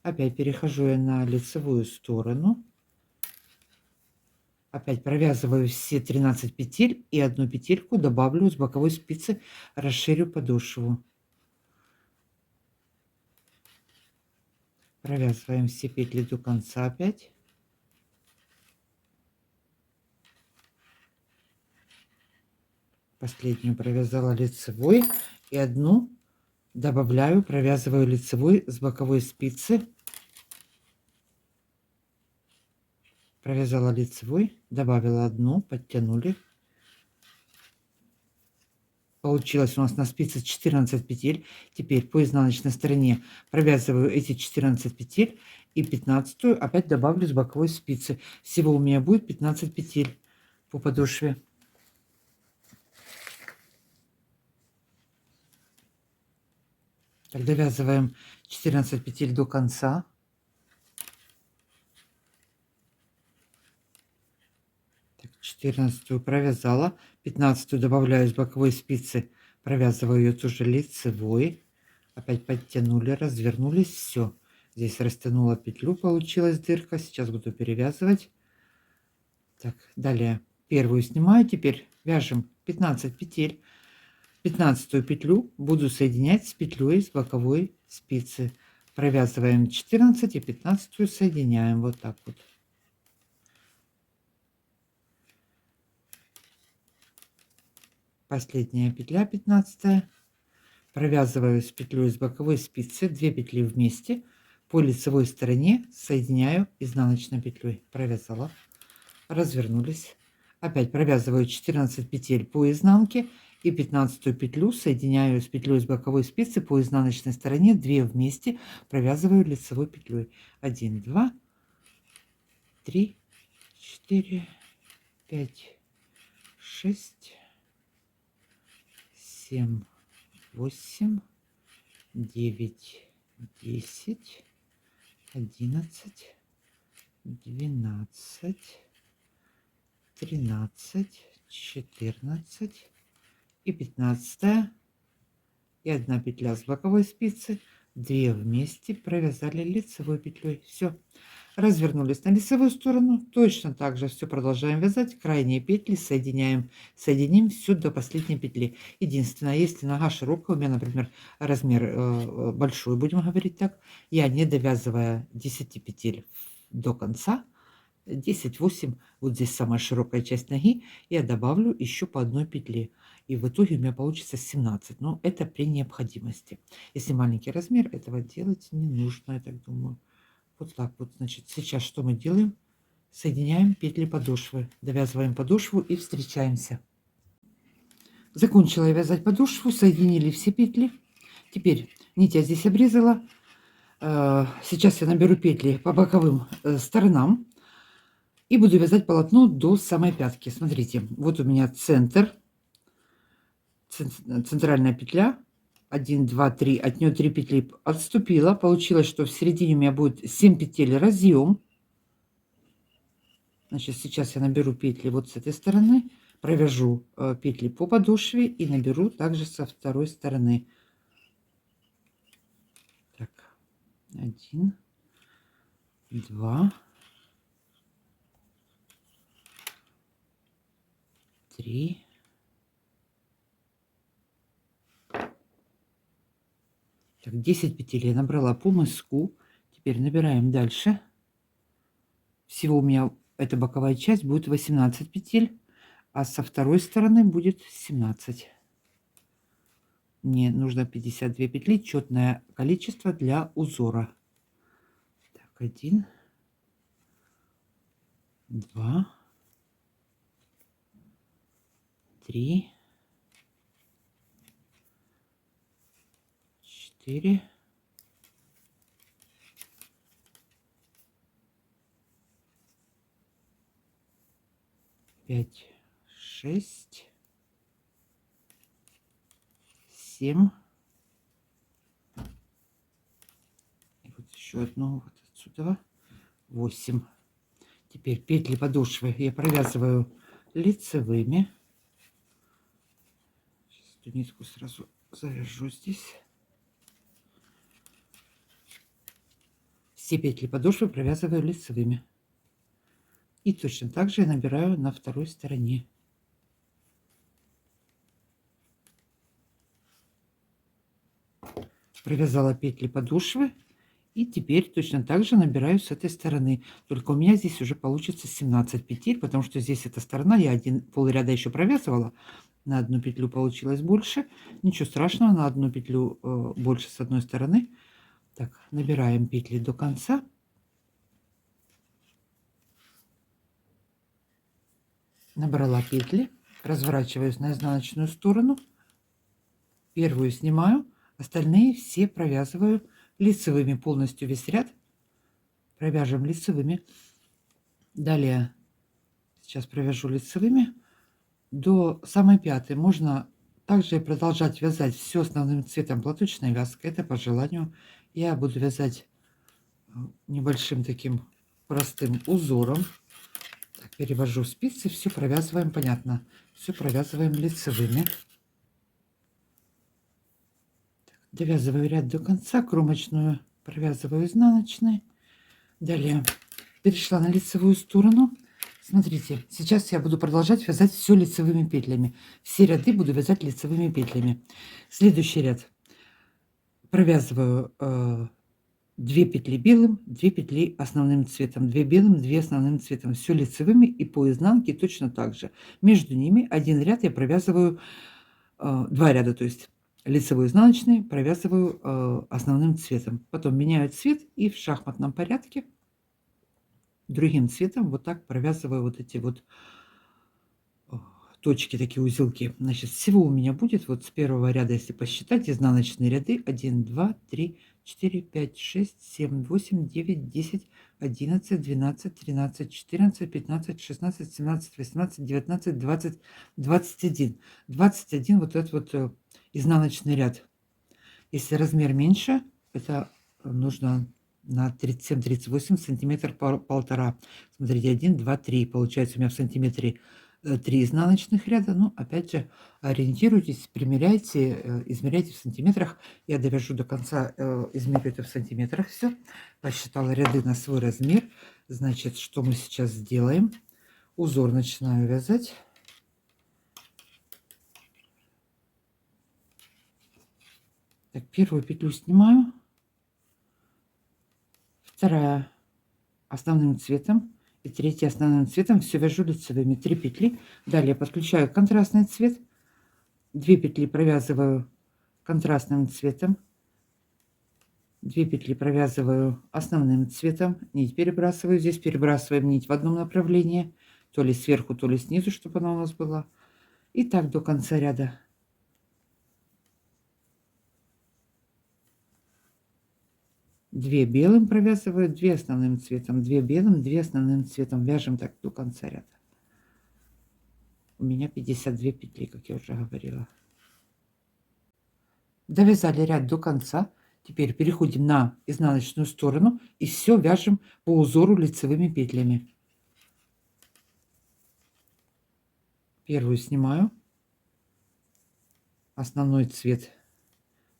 Опять перехожу я на лицевую сторону. Опять провязываю все 13 петель и одну петельку добавлю с боковой спицы, расширю подошву. Провязываем все петли до конца опять. Последнюю провязала лицевой и одну добавляю, провязываю лицевой с боковой спицы. Провязала лицевой, добавила одну, подтянули. Получилось у нас на спице 14 петель. Теперь по изнаночной стороне провязываю эти 14 петель и 15 опять добавлю с боковой спицы. Всего у меня будет 15 петель по подошве. Так, довязываем 14 петель до конца. Так, 14 провязала, 15 добавляю с боковой спицы, провязываю ее тоже лицевой. Опять подтянули, развернулись, все. Здесь растянула петлю, получилась дырка. Сейчас буду перевязывать. Так, далее первую снимаю, теперь вяжем 15 петель. 15 петлю буду соединять с петлей с боковой спицы. Провязываем 14 и 15 соединяем вот так вот. Последняя петля, 15. Провязываю с петлей с боковой спицы 2 петли вместе. По лицевой стороне соединяю изнаночной петлей. Провязала, развернулись. Опять провязываю 14 петель по изнанке и 15 петлю соединяю с петлей с боковой спицы по изнаночной стороне 2 вместе, провязываю лицевой петлей. 1, 2, 3, 4, 5, 6, 7, 8, 9, 10, 11, 12, 13, 14 и 15 и 1 петля с боковой спицы, 2 вместе провязали лицевой петлей. Все, развернулись на лицевую сторону, точно так же все продолжаем вязать. Крайние петли соединим все до последней петли. Единственное, если нога широкая, у меня, например, размер большой, будем говорить так, я, не довязывая 10 петель до конца, 10-8, вот здесь самая широкая часть ноги, я добавлю еще по одной петле. И в итоге у меня получится 17. Но это при необходимости. Если маленький размер, этого делать не нужно, я так думаю. Вот так вот. Значит, сейчас что мы делаем? Соединяем петли подошвы. Довязываем подошву и встречаемся. Закончила я вязать подошву. Соединили все петли. Теперь нить я здесь обрезала. Сейчас я наберу петли по боковым сторонам. И буду вязать полотно до самой пятки. Смотрите, вот у меня центр, центральная петля, 1, 2, 3, от нее 3 петли отступила. Получилось, что в середине у меня будет 7 петель разъем. Значит, сейчас я наберу петли вот с этой стороны, провяжу петли по подошве и наберу также со второй стороны. Так, 1, 2, 3. Так, 10 петель я набрала по мыску. Теперь набираем дальше. Всего у меня эта боковая часть будет 18 петель, а со второй стороны будет 17. Мне нужно 52 петли, четное количество для узора. Так, 1, 2, 3, 4, 5, 6, 7. И вот еще одну вот отсюда. 8. Теперь петли подошвы я провязываю лицевыми. Сейчас эту нитку сразу завяжу здесь. Все петли подошвы провязываю лицевыми. И точно так же я набираю на второй стороне. Провязала петли подошвы. И теперь точно так же набираю с этой стороны. Только у меня здесь уже получится 17 петель, потому что здесь эта сторона я один полряда еще провязывала. На одну петлю получилось больше. Ничего страшного, на одну петлю больше с одной стороны. Так, набираем петли до конца. Набрала петли, разворачиваюсь на изнаночную сторону. Первую снимаю, остальные все провязываю лицевыми, полностью весь ряд провяжем лицевыми. Далее сейчас провяжу лицевыми до самой пятой. Можно также продолжать вязать все основным цветом платочной вязкой. Это по желанию. Я буду вязать небольшим таким простым узором. Так, перевожу спицы, все провязываем, понятно, все провязываем лицевыми. Так, довязываю ряд до конца, кромочную провязываю изнаночной. Далее перешла на лицевую сторону. Смотрите, сейчас я буду продолжать вязать все лицевыми петлями. Все ряды буду вязать лицевыми петлями. Следующий ряд провязываю 2 петли белым, 2 петли основным цветом, 2 белым, 2 основным цветом. Все лицевыми и по изнанке точно так же. Между ними один ряд я провязываю, 2 ряда, то есть лицевой изнаночный провязываю основным цветом. Потом меняю цвет и в шахматном порядке другим цветом вот так провязываю вот эти вот точки, такие узелки. Значит, всего у меня будет вот с первого ряда, если посчитать, изнаночные ряды 1, 2, 3, 4, 5, 6, 7, 8, 9, 10, 11, 12, 13, 14, 15, 16, 17, 18, 19, 20, 21. 21 вот этот вот изнаночный ряд. Если размер меньше, это нужно на 37-38 сантиметр полтора. Смотрите, 1, 2, 3. Получается у меня в сантиметре 3 изнаночных ряда. Ну, опять же, ориентируйтесь, примеряйте, измеряйте в сантиметрах. Я довяжу до конца, измерю это в сантиметрах все. Посчитала ряды на свой размер. Значит, что мы сейчас сделаем? Узор начинаю вязать. Так, первую петлю снимаю. Вторая основным цветом и третья основным цветом. Все вяжу лицевыми. 3 петли. Далее подключаю контрастный цвет. 2 петли провязываю контрастным цветом. 2 петли провязываю основным цветом. Нить перебрасываю. Здесь перебрасываем нить в одном направлении. То ли сверху, то ли снизу, чтобы она у нас была. И так до конца ряда. 2 белым провязываю, 2 основным цветом, 2 белым, 2 основным цветом. Вяжем так до конца ряда. У меня 52 петли, как я уже говорила. Довязали ряд до конца. Теперь переходим на изнаночную сторону и все вяжем по узору лицевыми петлями. Первую снимаю, основной цвет,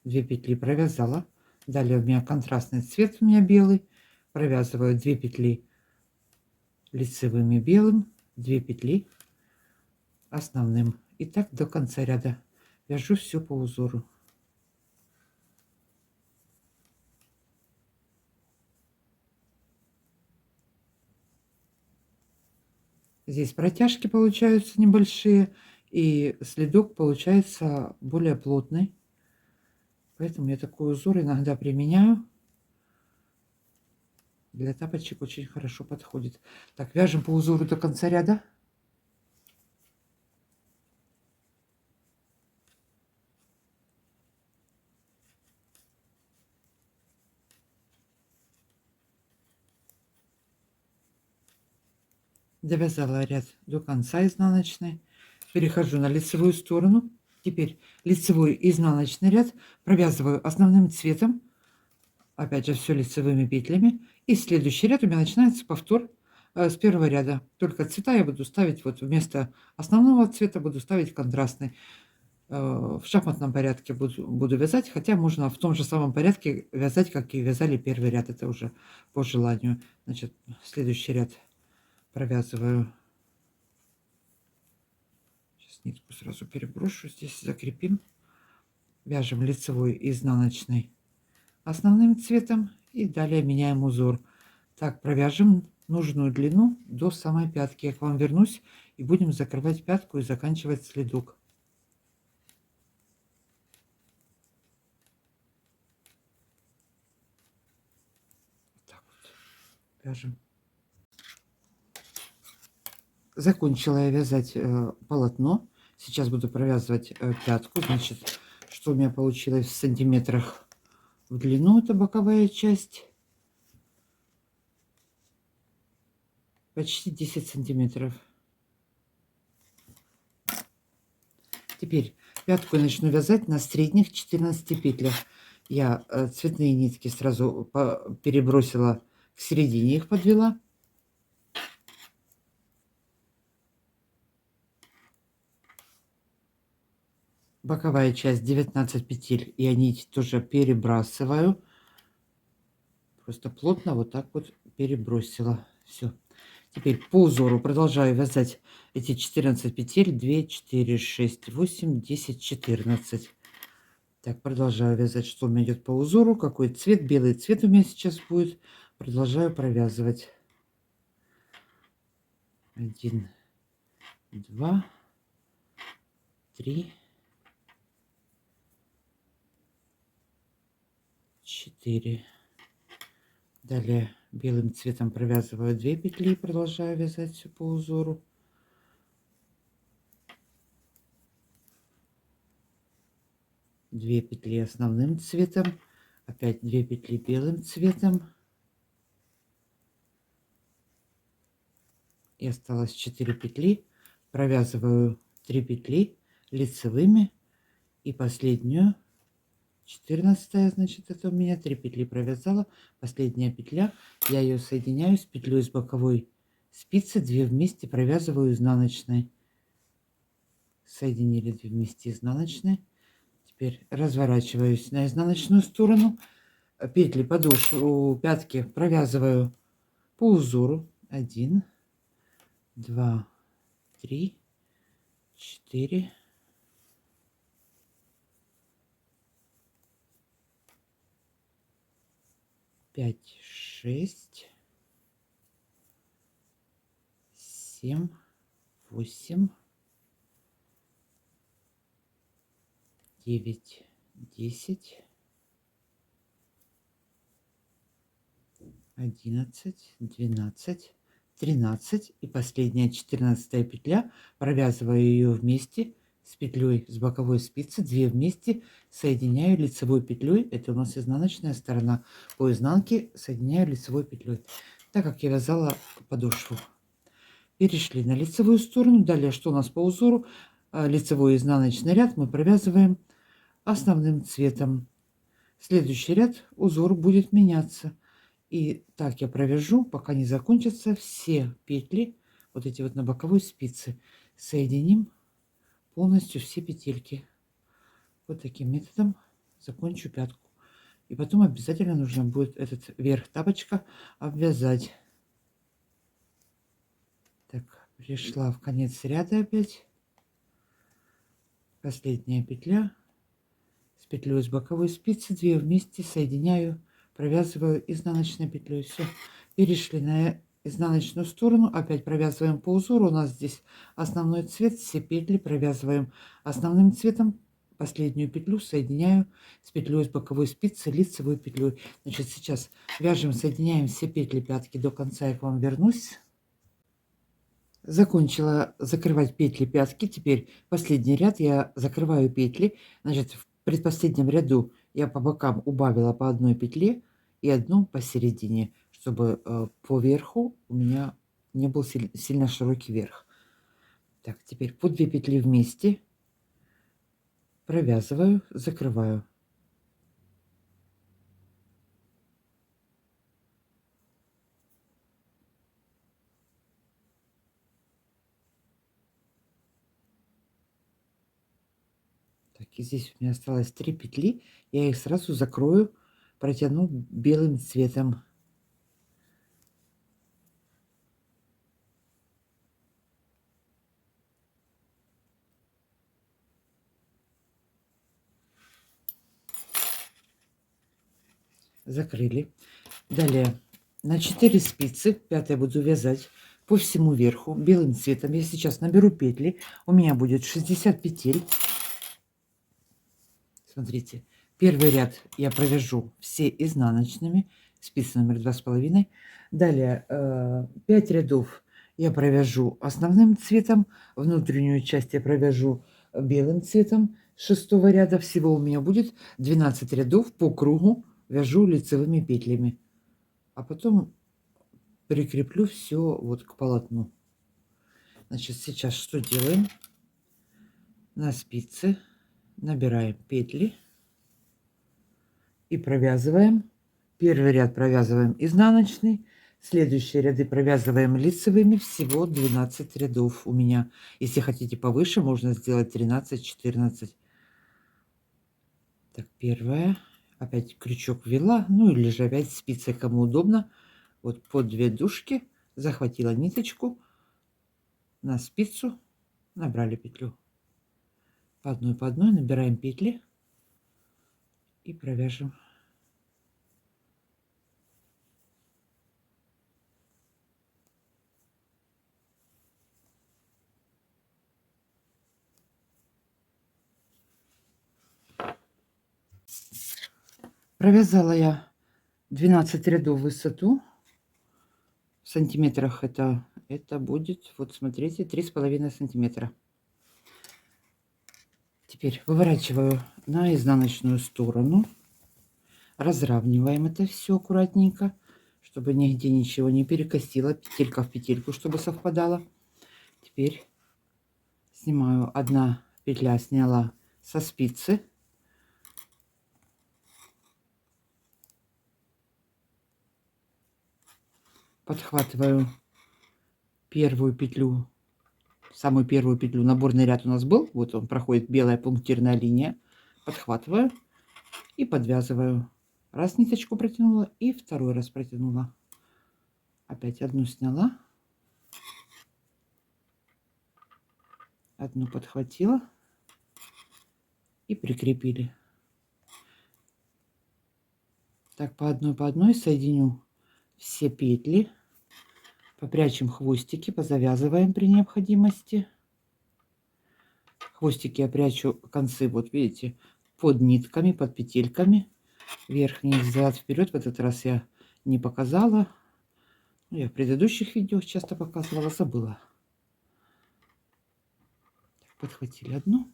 2 петли провязала. Далее у меня контрастный цвет, у меня белый, провязываю 2 петли лицевыми белым, 2 петли основным. И так до конца ряда вяжу все по узору. Здесь протяжки получаются небольшие, и следок получается более плотный. Поэтому я такой узор иногда применяю. Для тапочек очень хорошо подходит. Так, вяжем по узору до конца ряда. Довязала ряд до конца изнаночной. Перехожу на лицевую сторону. Теперь лицевой и изнаночный ряд провязываю основным цветом. Опять же, все лицевыми петлями. И следующий ряд у меня начинается повтор с первого ряда. Только цвета я буду ставить вот вместо основного цвета буду ставить контрастный. В шахматном порядке буду вязать, хотя можно в том же самом порядке вязать, как и вязали первый ряд. Это уже по желанию. Значит, следующий ряд провязываю. Сейчас нитку сразу переброшу, здесь закрепим. Вяжем лицевой и изнаночный основным цветом и далее меняем узор. Так, провяжем нужную длину до самой пятки. Я к вам вернусь и будем закрывать пятку и заканчивать следок. Так вот, вяжем. Закончила я вязать полотно. Сейчас буду провязывать пятку. Значит, что у меня получилось в сантиметрах в длину, это боковая часть. Почти 10 сантиметров. Теперь пятку я начну вязать на средних 14 петлях. Я цветные нитки сразу перебросила к середине, их подвела. Боковая часть 19 петель, я нить тоже перебрасываю. Просто плотно вот так вот перебросила. Все. Теперь по узору продолжаю вязать эти 14 петель. 2, 4, 6, 8, 10, 14. Так, продолжаю вязать, что у меня идет по узору. Какой цвет? Белый цвет у меня сейчас будет. Продолжаю провязывать. 1, 2, 3, 4. Далее белым цветом провязываю 2 петли и продолжаю вязать все по узору. Две петли основным цветом, опять 2 петли белым цветом. И осталось 4 петли. Провязываю 3 петли лицевыми и последнюю, 14, значит, это у меня 3 петли провязала. Последняя петля, я ее соединяю с петлей с боковой спицы, 2 вместе провязываю изнаночной. Соединили 2 вместе изнаночной. Теперь разворачиваюсь на изнаночную сторону. Петли подошву пятки провязываю по узору. 1, 2, 3, 4, 5, 6, 7, 8, 9, 10, 11, 12, 13 и последняя 14 петля. Провязываю ее вместе с петлей с боковой спицы, 2 вместе, соединяю лицевой петлей. Это у нас изнаночная сторона. По изнанке соединяю лицевой петлей, так как я вязала подошву. Перешли на лицевую сторону. Далее, что у нас по узору? Лицевой и изнаночный ряд мы провязываем основным цветом. Следующий ряд узор будет меняться. И так я провяжу, пока не закончатся все петли, вот эти вот на боковой спице. Соединим полностью все петельки. Вот таким методом закончу пятку. И потом обязательно нужно будет этот верх тапочка обвязать. Так, пришла в конец ряда опять. Последняя петля. С петлей с боковой спицы 2 вместе соединяю, провязываю изнаночной петлей. Все, перешли на изнаночную сторону, опять провязываем по узору. У нас здесь основной цвет, все петли провязываем основным цветом. Последнюю петлю соединяю с петлей с боковой спицы лицевой петлей. Значит, сейчас вяжем, соединяем все петли пятки до конца. Я к вам вернусь. Закончила закрывать петли пятки. Теперь последний ряд я закрываю петли. Значит, в предпоследнем ряду я по бокам убавила по одной петле и одну посередине, чтобы по верху у меня не был сильно широкий верх. Так, теперь по 2 петли вместе провязываю, закрываю. Так, и здесь у меня осталось 3 петли. Я их сразу закрою, протяну белым цветом. Закрыли. Далее на 4 спицы, 5 буду вязать по всему верху белым цветом. Я сейчас наберу петли. У меня будет 60 петель. Смотрите, первый ряд я провяжу все изнаночными, спицы номер 2,5. Далее 5 рядов я провяжу основным цветом, внутреннюю часть я провяжу белым цветом. С 6 ряда всего у меня будет 12 рядов по кругу, вяжу лицевыми петлями, а потом прикреплю все вот к полотну. Значит, сейчас что делаем? На спице набираем петли и провязываем. Первый ряд провязываем изнаночный, следующие ряды провязываем лицевыми. Всего 12 рядов у меня. Если хотите повыше, можно сделать 13-14. Так, первая. Опять крючок ввела, ну или же опять спицей, кому удобно. Вот по 2 дужки захватила ниточку, на спицу набрали петлю. По одной набираем петли и провяжем. Провязала я 12 рядов в высоту. В сантиметрах это будет, вот смотрите, 3,5 сантиметра. Теперь выворачиваю на изнаночную сторону. Разравниваем это все аккуратненько, чтобы нигде ничего не перекосило. Петелька в петельку, чтобы совпадала. Теперь снимаю, одна петля сняла со спицы. Подхватываю первую петлю, самую первую петлю. Наборный ряд у нас был, вот он проходит, белая пунктирная линия. Подхватываю и подвязываю. Раз ниточку протянула и второй раз протянула. Опять одну сняла, одну подхватила и прикрепили. Так, по одной соединю все петли, попрячем хвостики, позавязываем при необходимости. Хвостики я прячу концы, вот видите, под нитками, под петельками. Верхний взад вперед. В этот раз я не показала. Я в предыдущих видео часто показывала, забыла. Подхватили одну.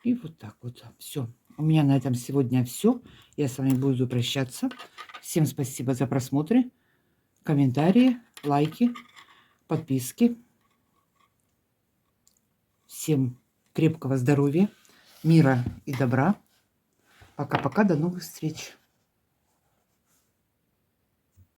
И вот так вот. Все. У меня на этом сегодня все. Я с вами буду прощаться. Всем спасибо за просмотры, комментарии, лайки, подписки. Всем крепкого здоровья, мира и добра. Пока-пока, до новых встреч.